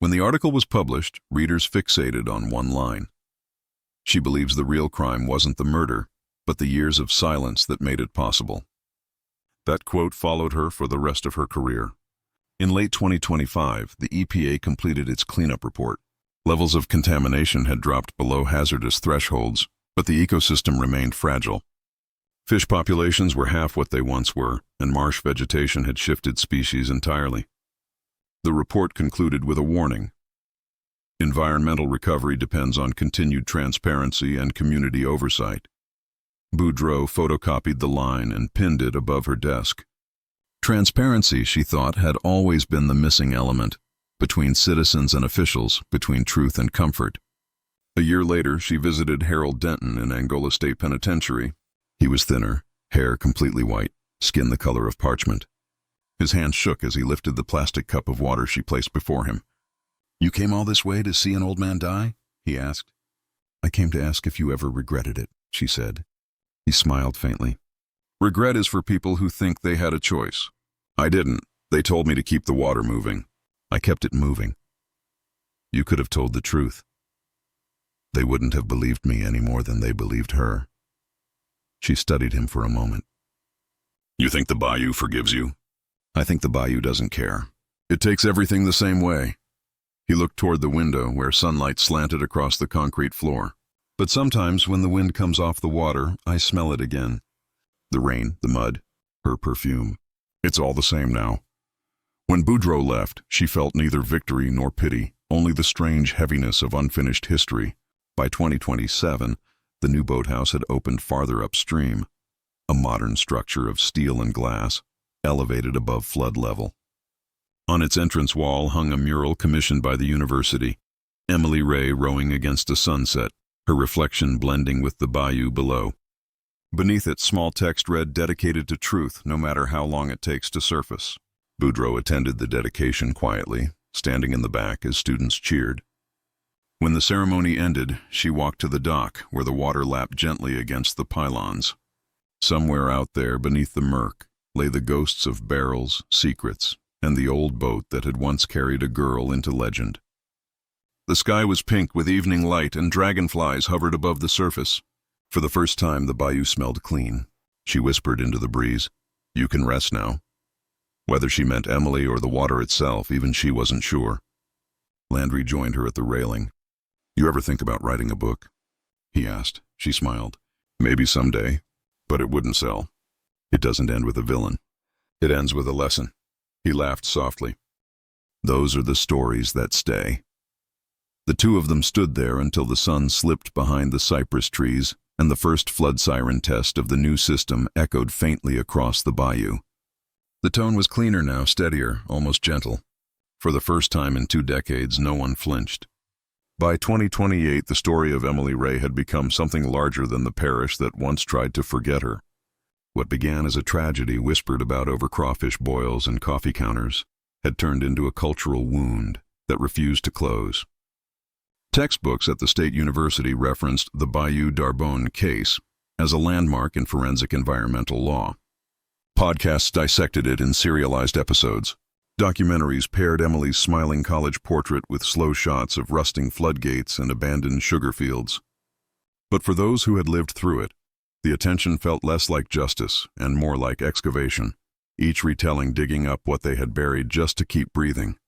When the article was published, readers fixated on one line. She believes the real crime wasn't the murder, but the years of silence that made it possible. That quote followed her for the rest of her career. In late 2025, the EPA completed its cleanup report. Levels of contamination had dropped below hazardous thresholds, but the ecosystem remained fragile. Fish populations were half what they once were, and marsh vegetation had shifted species entirely. The report concluded with a warning. Environmental recovery depends on continued transparency and community oversight. Boudreau photocopied the line and pinned it above her desk. Transparency, she thought, had always been the missing element, between citizens and officials, between truth and comfort. A year later, she visited Harold Denton in Angola State Penitentiary. He was thinner, hair completely white, skin the color of parchment. His hand shook as he lifted the plastic cup of water she placed before him. "You came all this way to see an old man die?" he asked. "I came to ask if you ever regretted it," she said. He smiled faintly. "Regret is for people who think they had a choice. I didn't. They told me to keep the water moving. I kept it moving. You could have told the truth. They wouldn't have believed me any more than they believed her." She studied him for a moment. "You think the bayou forgives you?" "I think the bayou doesn't care. It takes everything the same way." He looked toward the window where sunlight slanted across the concrete floor. "But sometimes when the wind comes off the water, I smell it again. The rain, the mud, her perfume. It's all the same now." When Boudreau left, she felt neither victory nor pity, only the strange heaviness of unfinished history. By 2027, The new boathouse had opened farther upstream, a modern structure of steel and glass, elevated above flood level. On its entrance wall hung a mural commissioned by the university, Emily Raye rowing against a sunset, her reflection blending with the bayou below. Beneath it, small text read, "Dedicated to truth, no matter how long it takes to surface." Boudreau attended the dedication quietly, standing in the back as students cheered. When the ceremony ended, she walked to the dock, where the water lapped gently against the pylons. Somewhere out there, beneath the murk, lay the ghosts of barrels, secrets, and the old boat that had once carried a girl into legend. The sky was pink with evening light, and dragonflies hovered above the surface. For the first time, the bayou smelled clean. She whispered into the breeze, "You can rest now." Whether she meant Emily or the water itself, even she wasn't sure. Landry joined her at the railing. "You ever think about writing a book?" he asked. She smiled. "Maybe someday, but it wouldn't sell. It doesn't end with a villain. It ends with a lesson." He laughed softly. "Those are the stories that stay." The two of them stood there until the sun slipped behind the cypress trees and the first flood siren test of the new system echoed faintly across the bayou. The tone was cleaner now, steadier, almost gentle. For the first time in 2 decades, no one flinched. By 2028, the story of Emily Raye had become something larger than the parish that once tried to forget her. What began as a tragedy whispered about over crawfish boils and coffee counters had turned into a cultural wound that refused to close. Textbooks at the state university referenced the Bayou D'Arbonne case as a landmark in forensic environmental law. Podcasts dissected it in serialized episodes. Documentaries paired Emily's smiling college portrait with slow shots of rusting floodgates and abandoned sugar fields. But for those who had lived through it, the attention felt less like justice and more like excavation, each retelling digging up what they had buried just to keep breathing.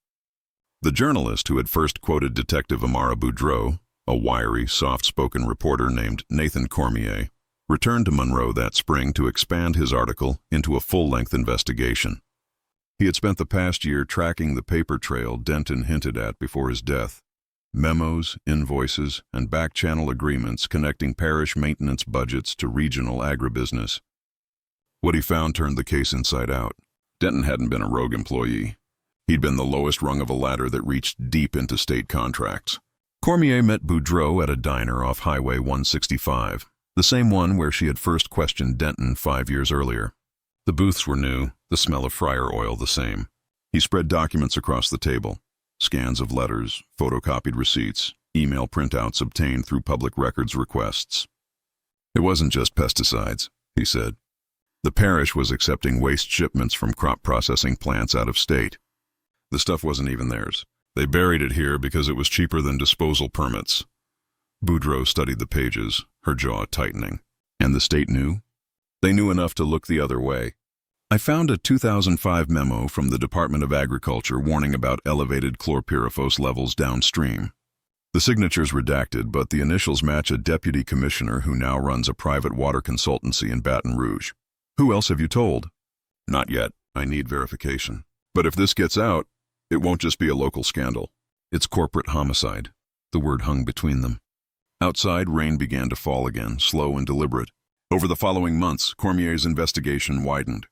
The journalist who had first quoted Detective Amara Boudreau, a wiry, soft-spoken reporter named Nathan Cormier, returned to Monroe that spring to expand his article into a full-length investigation. He had spent the past year tracking the paper trail Denton hinted at before his death, memos, invoices, and back-channel agreements connecting parish maintenance budgets to regional agribusiness. What he found turned the case inside out. Denton hadn't been a rogue employee. He'd been the lowest rung of a ladder that reached deep into state contracts. Cormier met Boudreau at a diner off Highway 165, the same one where she had first questioned Denton 5 years earlier. The booths were new, the smell of fryer oil the same. He spread documents across the table, scans of letters, photocopied receipts, email printouts obtained through public records requests. It wasn't just pesticides, he said. The parish was accepting waste shipments from crop processing plants out of state. The stuff wasn't even theirs. They buried it here because it was cheaper than disposal permits. Boudreau studied the pages, her jaw tightening. And the state knew? They knew enough to look the other way. I found a 2005 memo from the Department of Agriculture warning about elevated chlorpyrifos levels downstream. The signature's redacted, but the initials match a deputy commissioner who now runs a private water consultancy in Baton Rouge. Who else have you told? Not yet. I need verification. But if this gets out, it won't just be a local scandal. It's corporate homicide. The word hung between them. Outside, rain began to fall again, slow and deliberate. Over the following months, Cormier's investigation widened.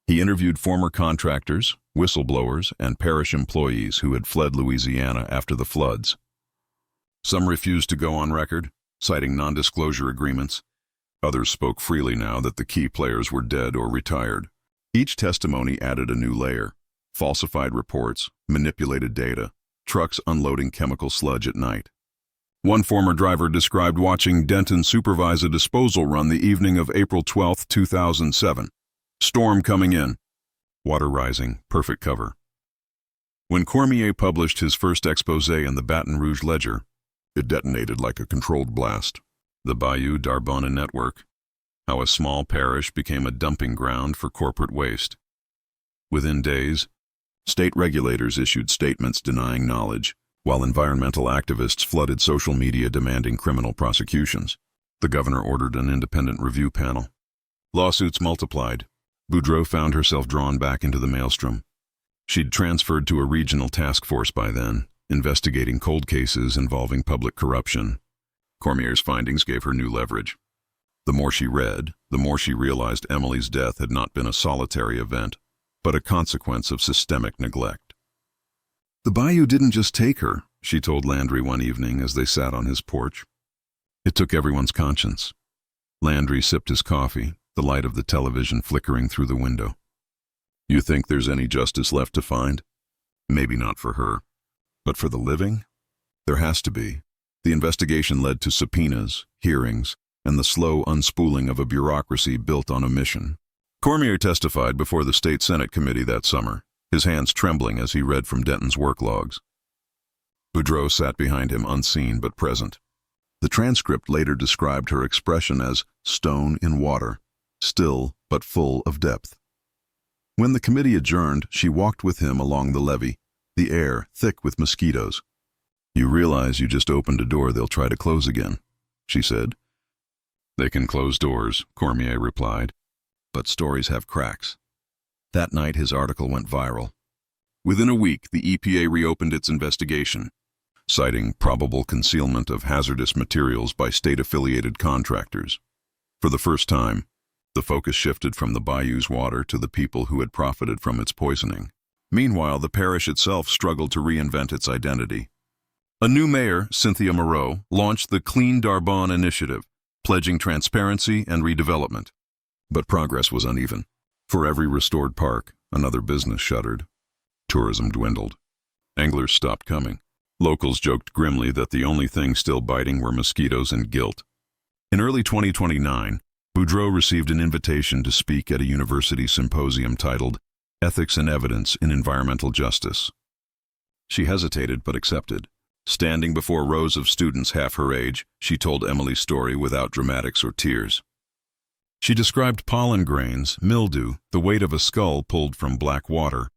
He interviewed former contractors, whistleblowers, and parish employees who had fled Louisiana after the floods. Some refused to go on record, citing non-disclosure agreements. Others spoke freely now that the key players were dead or retired. Each testimony added a new layer. Falsified reports, manipulated data, trucks unloading chemical sludge at night. One former driver described watching Denton supervise a disposal run the evening of April 12, 2007. Storm coming in. Water rising, perfect cover. When Cormier published his first expose in the Baton Rouge Ledger, it detonated like a controlled blast. The Bayou D'Arbonne network. How a small parish became a dumping ground for corporate waste. Within days, state regulators issued statements denying knowledge, while environmental activists flooded social media demanding criminal prosecutions. The governor ordered an independent review panel. Lawsuits multiplied. Boudreau found herself drawn back into the maelstrom. She'd transferred to a regional task force by then, investigating cold cases involving public corruption. Cormier's findings gave her new leverage. The more she read, the more she realized Emily's death had not been a solitary event, but a consequence of systemic neglect. "The bayou didn't just take her," she told Landry one evening as they sat on his porch. "It took everyone's conscience." Landry sipped his coffee, the light of the television flickering through the window. "You think there's any justice left to find?" "Maybe not for her. But for the living? There has to be." The investigation led to subpoenas, hearings, and the slow unspooling of a bureaucracy built on omission. Cormier testified before the State Senate Committee that summer, his hands trembling as he read from Denton's work logs. Boudreau sat behind him unseen but present. The transcript later described her expression as stone in water, still but full of depth. When the committee adjourned, she walked with him along the levee, the air thick with mosquitoes. "You realize you just opened a door they'll try to close again," she said. "They can close doors," Cormier replied, "but stories have cracks." That night his article went viral. Within a week, the EPA reopened its investigation, citing probable concealment of hazardous materials by state-affiliated contractors. For the first time, the focus shifted from the bayou's water to the people who had profited from its poisoning. Meanwhile, the parish itself struggled to reinvent its identity. A new mayor, Cynthia Moreau, launched the Clean D'Arbonne initiative, pledging transparency and redevelopment. But progress was uneven. For every restored park, another business shuttered. Tourism dwindled. Anglers stopped coming. Locals joked grimly that the only thing still biting were mosquitoes and guilt. In early 2029, Boudreau received an invitation to speak at a university symposium titled Ethics and Evidence in Environmental Justice. She hesitated but accepted. Standing before rows of students half her age, she told Emily's story without dramatics or tears. She described pollen grains, mildew, the weight of a skull pulled from black water.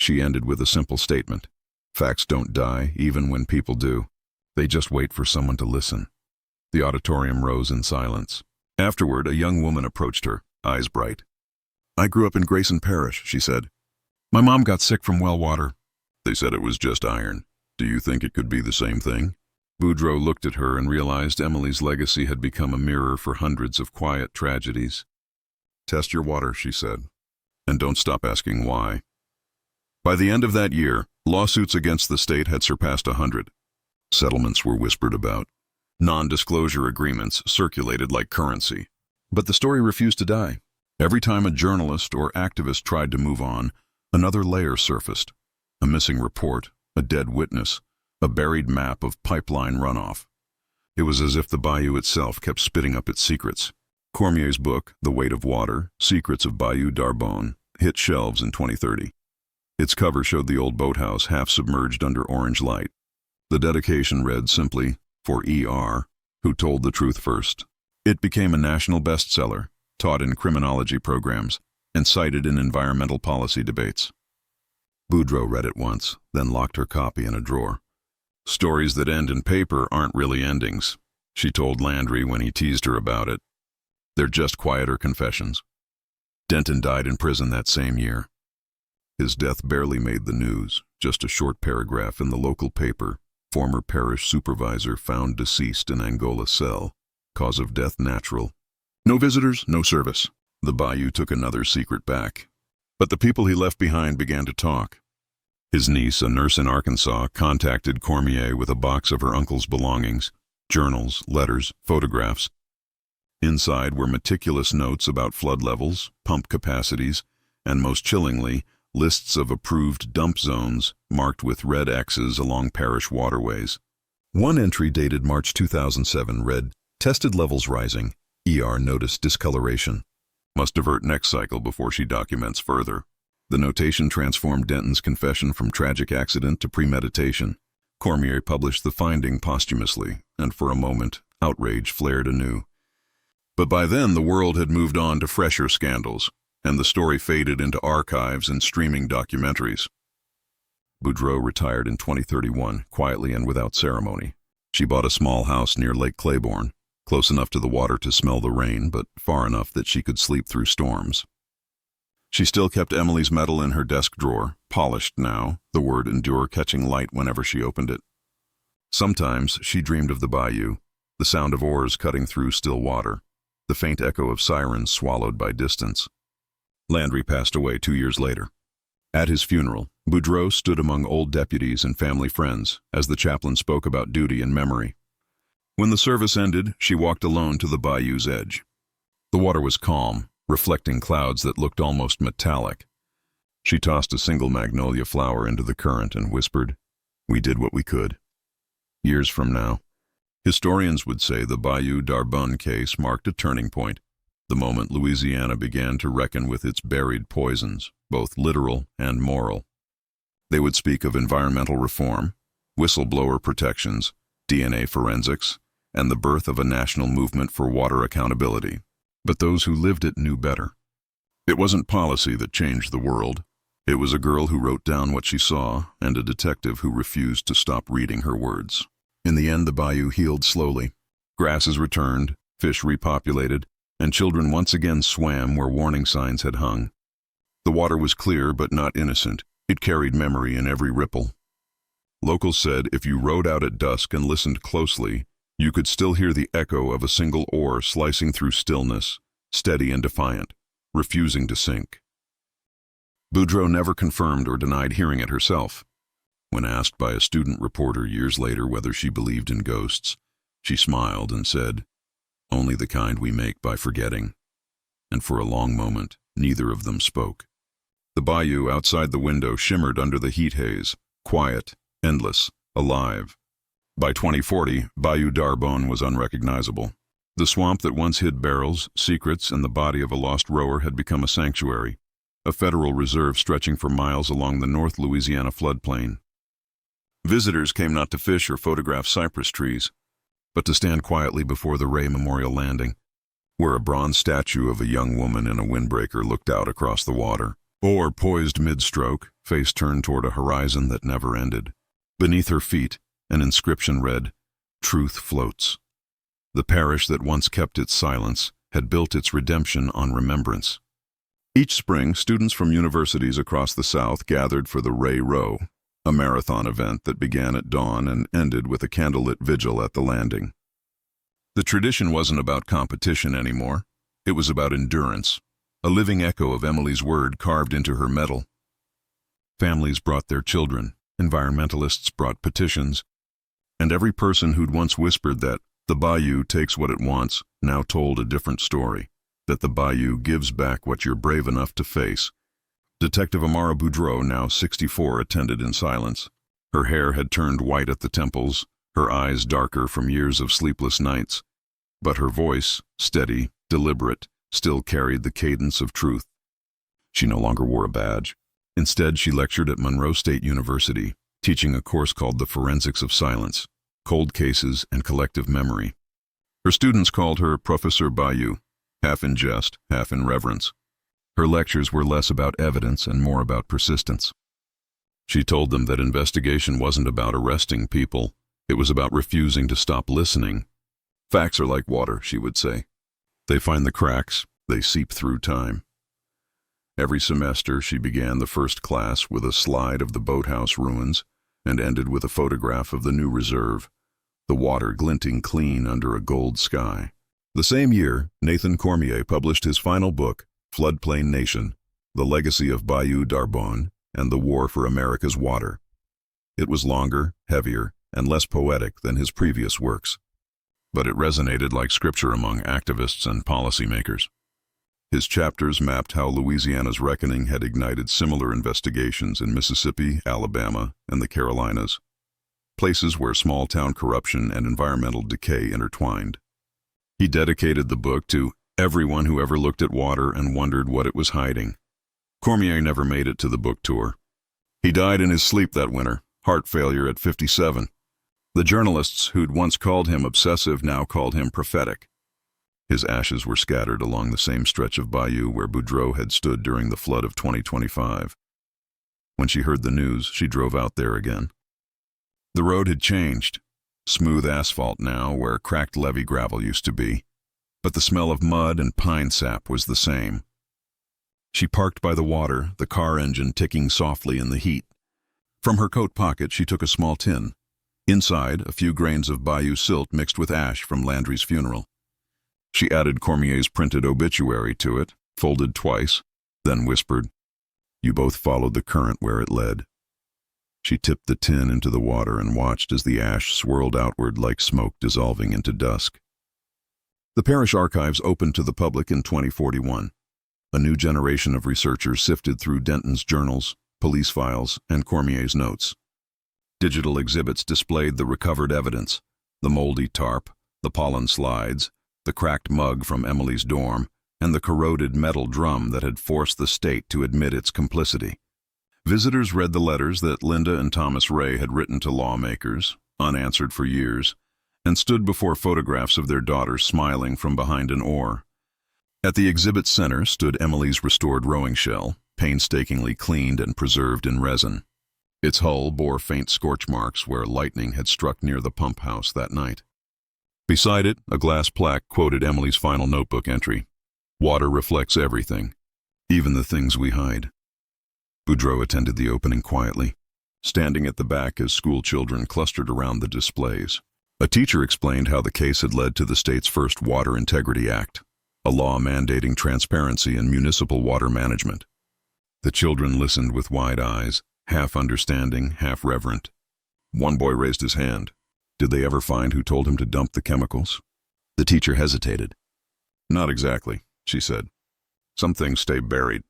She ended with a simple statement. Facts don't die, even when people do. They just wait for someone to listen. The auditorium rose in silence. Afterward, a young woman approached her, eyes bright. "I grew up in Grayson Parish," she said. "My mom got sick from well water. They said it was just iron. Do you think it could be the same thing?" Boudreau looked at her and realized Emily's legacy had become a mirror for hundreds of quiet tragedies. "Test your water," she said, "and don't stop asking why." By the end of that year, lawsuits against the state had surpassed 100. Settlements were whispered about. Non-disclosure agreements circulated like currency. But the story refused to die. Every time a journalist or activist tried to move on, another layer surfaced. A missing report, a dead witness, a buried map of pipeline runoff. It was as if the bayou itself kept spitting up its secrets. Cormier's book, The Weight of Water, Secrets of Bayou D'Arbonne, hit shelves in 2030. Its cover showed the old boathouse half submerged under orange light. The dedication read simply, "For E.R., who told the truth first." It became a national bestseller, taught in criminology programs, and cited in environmental policy debates. Boudreau read it once, then locked her copy in a drawer. "Stories that end in paper aren't really endings," she told Landry when he teased her about it. "They're just quieter confessions." Denton died in prison that same year. His death barely made the news, just a short paragraph in the local paper. Former parish supervisor found deceased in Angola cell. Cause of death natural. No visitors, no service. The bayou took another secret back. But the people he left behind began to talk. His niece, a nurse in Arkansas, contacted Cormier with a box of her uncle's belongings, journals, letters, photographs. Inside were meticulous notes about flood levels, pump capacities, and most chillingly, lists of approved dump zones marked with red X's along parish waterways. One entry dated March 2007 read, "Tested levels rising. ER notice discoloration. Must divert next cycle before she documents further." The notation transformed Denton's confession from tragic accident to premeditation. Cormier published the finding posthumously, and for a moment, outrage flared anew. But by then, the world had moved on to fresher scandals, and the story faded into archives and streaming documentaries. Boudreau retired in 2031, quietly and without ceremony. She bought a small house near Lake Claiborne, close enough to the water to smell the rain, but far enough that she could sleep through storms. She still kept Emily's medal in her desk drawer, polished now, the word endure catching light whenever she opened it. Sometimes she dreamed of the bayou, the sound of oars cutting through still water, the faint echo of sirens swallowed by distance. Landry passed away 2 years later. At his funeral, Boudreau stood among old deputies and family friends as the chaplain spoke about duty and memory. When the service ended, she walked alone to the bayou's edge. The water was calm, reflecting clouds that looked almost metallic. She tossed a single magnolia flower into the current and whispered, "We did what we could." Years from now, historians would say the Bayou D'Arbonne case marked a turning point, the moment Louisiana began to reckon with its buried poisons, both literal and moral. They would speak of environmental reform, whistleblower protections, DNA forensics, and the birth of a national movement for water accountability. But those who lived it knew better. It wasn't policy that changed the world. It was a girl who wrote down what she saw and a detective who refused to stop reading her words. In the end, the bayou healed slowly. Grasses returned, fish repopulated, and children once again swam where warning signs had hung. The water was clear but not innocent. It carried memory in every ripple. Locals said if you rowed out at dusk and listened closely, you could still hear the echo of a single oar slicing through stillness, steady and defiant, refusing to sink. Boudreau never confirmed or denied hearing it herself. When asked by a student reporter years later whether she believed in ghosts, she smiled and said, "Only the kind we make by forgetting." And for a long moment, neither of them spoke. The bayou outside the window shimmered under the heat haze, quiet, endless, alive. By 2040, Bayou D'Arbonne was unrecognizable. The swamp that once hid barrels, secrets, and the body of a lost rower had become a sanctuary, a federal reserve stretching for miles along the North Louisiana floodplain. Visitors came not to fish or photograph cypress trees, but to stand quietly before the Raye Memorial Landing, where a bronze statue of a young woman in a windbreaker looked out across the water, or poised mid-stroke, face turned toward a horizon that never ended. Beneath her feet, an inscription read, "Truth floats." The parish that once kept its silence had built its redemption on remembrance. Each spring, students from universities across the South gathered for the Raye Row, a marathon event that began at dawn and ended with a candlelit vigil at the landing. The tradition wasn't about competition anymore. It was about endurance, a living echo of Emily's word carved into her metal. Families brought their children, environmentalists brought petitions, and every person who'd once whispered that the bayou takes what it wants now told a different story, that the bayou gives back what you're brave enough to face. Detective Amara Boudreau, now 64, attended in silence. Her hair had turned white at the temples, her eyes darker from years of sleepless nights, but her voice, steady, deliberate, still carried the cadence of truth. She no longer wore a badge. Instead, she lectured at Monroe State University, teaching a course called The Forensics of Silence, Cold Cases and Collective Memory. Her students called her Professor Bayou, half in jest, half in reverence. Her lectures were less about evidence and more about persistence. She told them that investigation wasn't about arresting people, it was about refusing to stop listening. Facts are like water, she would say. They find the cracks, they seep through time. Every semester, she began the first class with a slide of the boathouse ruins and ended with a photograph of the new reserve, the water glinting clean under a gold sky. The same year, Nathan Cormier published his final book, Floodplain Nation, The Legacy of Bayou D'Arbonne and the War for America's Water. It was longer, heavier, and less poetic than his previous works, but it resonated like scripture among activists and policymakers. His chapters mapped how Louisiana's reckoning had ignited similar investigations in Mississippi, Alabama, and the Carolinas, places where small-town corruption and environmental decay intertwined. He dedicated the book to everyone who ever looked at water and wondered what it was hiding. Cormier never made it to the book tour. He died in his sleep that winter, heart failure at 57. The journalists who'd once called him obsessive now called him prophetic. His ashes were scattered along the same stretch of bayou where Boudreau had stood during the flood of 2025. When she heard the news, she drove out there again. The road had changed. Smooth asphalt now where cracked levee gravel used to be, but the smell of mud and pine sap was the same. She parked by the water, the car engine ticking softly in the heat. From her coat pocket she took a small tin. Inside, a few grains of bayou silt mixed with ash from Landry's funeral. She added Cormier's printed obituary to it, folded twice, then whispered, "You both followed the current where it led." She tipped the tin into the water and watched as the ash swirled outward like smoke dissolving into dusk. The parish archives opened to the public in 2041. A new generation of researchers sifted through Denton's journals, police files, and Cormier's notes. Digital exhibits displayed the recovered evidence: the moldy tarp, the pollen slides, the cracked mug from Emily's dorm, and the corroded metal drum that had forced the state to admit its complicity. Visitors read the letters that Linda and Thomas Raye had written to lawmakers, unanswered for years, and stood before photographs of their daughters smiling from behind an oar. At the exhibit center stood Emily's restored rowing shell, painstakingly cleaned and preserved in resin. Its hull bore faint scorch marks where lightning had struck near the pump house that night. Beside it, a glass plaque quoted Emily's final notebook entry: "Water reflects everything, even the things we hide." Boudreau attended the opening quietly, standing at the back as school children clustered around the displays. A teacher explained how the case had led to the state's first Water Integrity Act, a law mandating transparency in municipal water management. The children listened with wide eyes, half understanding, half reverent. One boy raised his hand. Did they ever find who told him to dump the chemicals? The teacher hesitated. "Not exactly," she said. "Some things stay buried."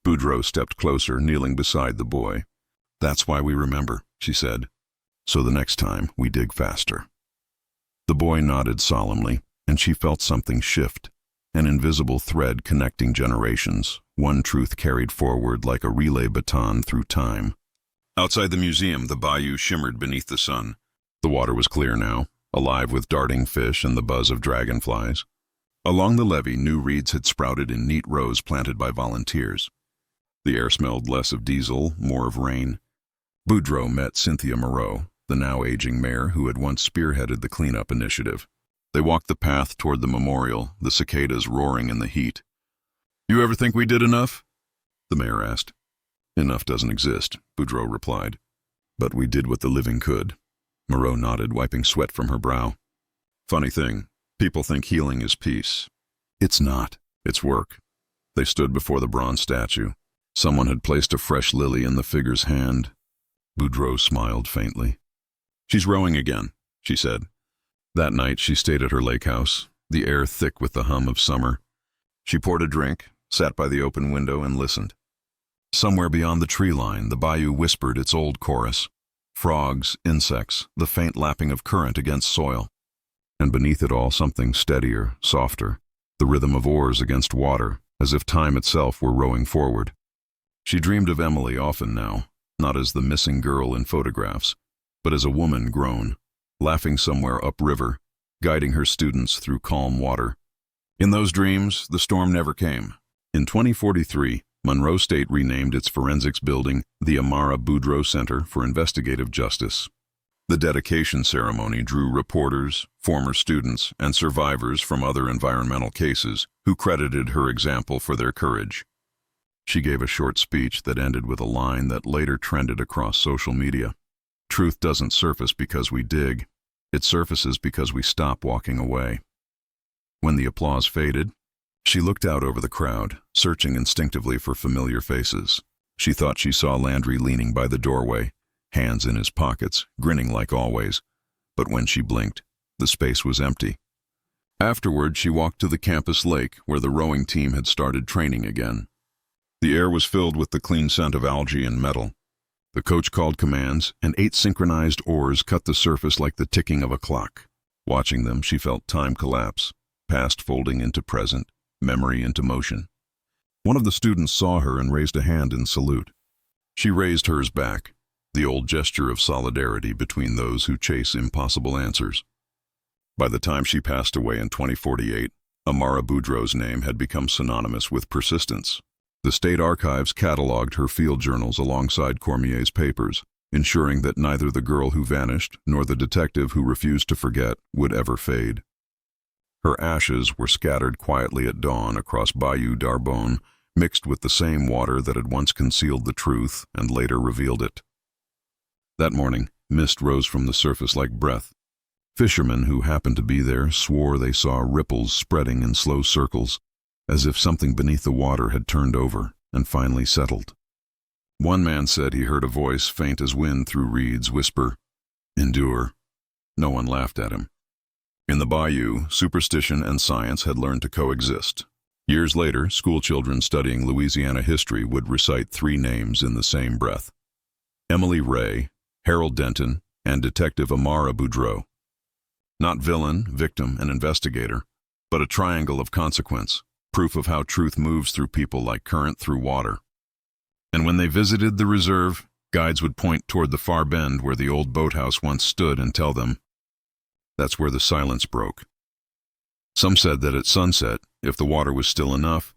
Boudreau stepped closer, kneeling beside the boy. "That's why we remember," she said. "So the next time, we dig faster." The boy nodded solemnly, and she felt something shift, an invisible thread connecting generations, one truth carried forward like a relay baton through time. Outside the museum, the bayou shimmered beneath the sun. The water was clear now, alive with darting fish and the buzz of dragonflies. Along the levee, new reeds had sprouted in neat rows planted by volunteers. The air smelled less of diesel, more of rain. Boudreau met Cynthia Moreau, the now aging mayor who had once spearheaded the cleanup initiative. They walked the path toward the memorial, the cicadas roaring in the heat. "You ever think we did enough?" the mayor asked. "Enough doesn't exist," Boudreau replied. "But we did what the living could." Moreau nodded, wiping sweat from her brow. "Funny thing, people think healing is peace. It's not. It's work." They stood before the bronze statue. Someone had placed a fresh lily in the figure's hand. Boudreau smiled faintly. "She's rowing again," she said. That night she stayed at her lake house, the air thick with the hum of summer. She poured a drink, sat by the open window, and listened. Somewhere beyond the tree line, the bayou whispered its old chorus: frogs, insects, the faint lapping of current against soil. And beneath it all, something steadier, softer, the rhythm of oars against water, as if time itself were rowing forward. She dreamed of Emily often now, not as the missing girl in photographs, but as a woman grown, laughing somewhere upriver, guiding her students through calm water. In those dreams, the storm never came. In 2043, Monroe State renamed its forensics building the Amara Boudreau Center for Investigative Justice. The dedication ceremony drew reporters, former students, and survivors from other environmental cases who credited her example for their courage. She gave a short speech that ended with a line that later trended across social media. "Truth doesn't surface because we dig. It surfaces because we stop walking away." When the applause faded, she looked out over the crowd, searching instinctively for familiar faces. She thought she saw Landry leaning by the doorway, hands in his pockets, grinning like always. But when she blinked, the space was empty. Afterward, she walked to the campus lake where the rowing team had started training again. The air was filled with the clean scent of algae and metal. The coach called commands, and 8 synchronized oars cut the surface like the ticking of a clock. Watching them, she felt time collapse, past folding into present, memory into motion. One of the students saw her and raised a hand in salute. She raised hers back, the old gesture of solidarity between those who chase impossible answers. By the time she passed away in 2048, Amara Boudreau's name had become synonymous with persistence. The state archives cataloged her field journals alongside Cormier's papers, ensuring that neither the girl who vanished nor the detective who refused to forget would ever fade. Her ashes were scattered quietly at dawn across Bayou D'Arbonne, mixed with the same water that had once concealed the truth and later revealed it. That morning, Mist rose from the surface like breath. Fishermen who happened to be there swore they saw ripples spreading in slow circles, as if something beneath the water had turned over and finally settled. One man said he heard a voice faint as wind through reeds whisper, "Endure." No one laughed at him. In the bayou, superstition and science had learned to coexist. Years later, schoolchildren studying Louisiana history would recite three names in the same breath: Emily Raye, Harold Denton, and Detective Amara Boudreau. Not villain, victim, and investigator, but a triangle of consequence, proof of how truth moves through people like current through water. And when they visited the reserve, guides would point toward the far bend where the old boathouse once stood and tell them, that's where the silence broke. Some said that at sunset, if the water was still enough,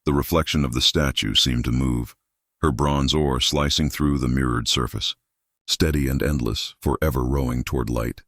the reflection of the statue seemed to move, her bronze oar slicing through the mirrored surface, steady and endless, forever rowing toward light.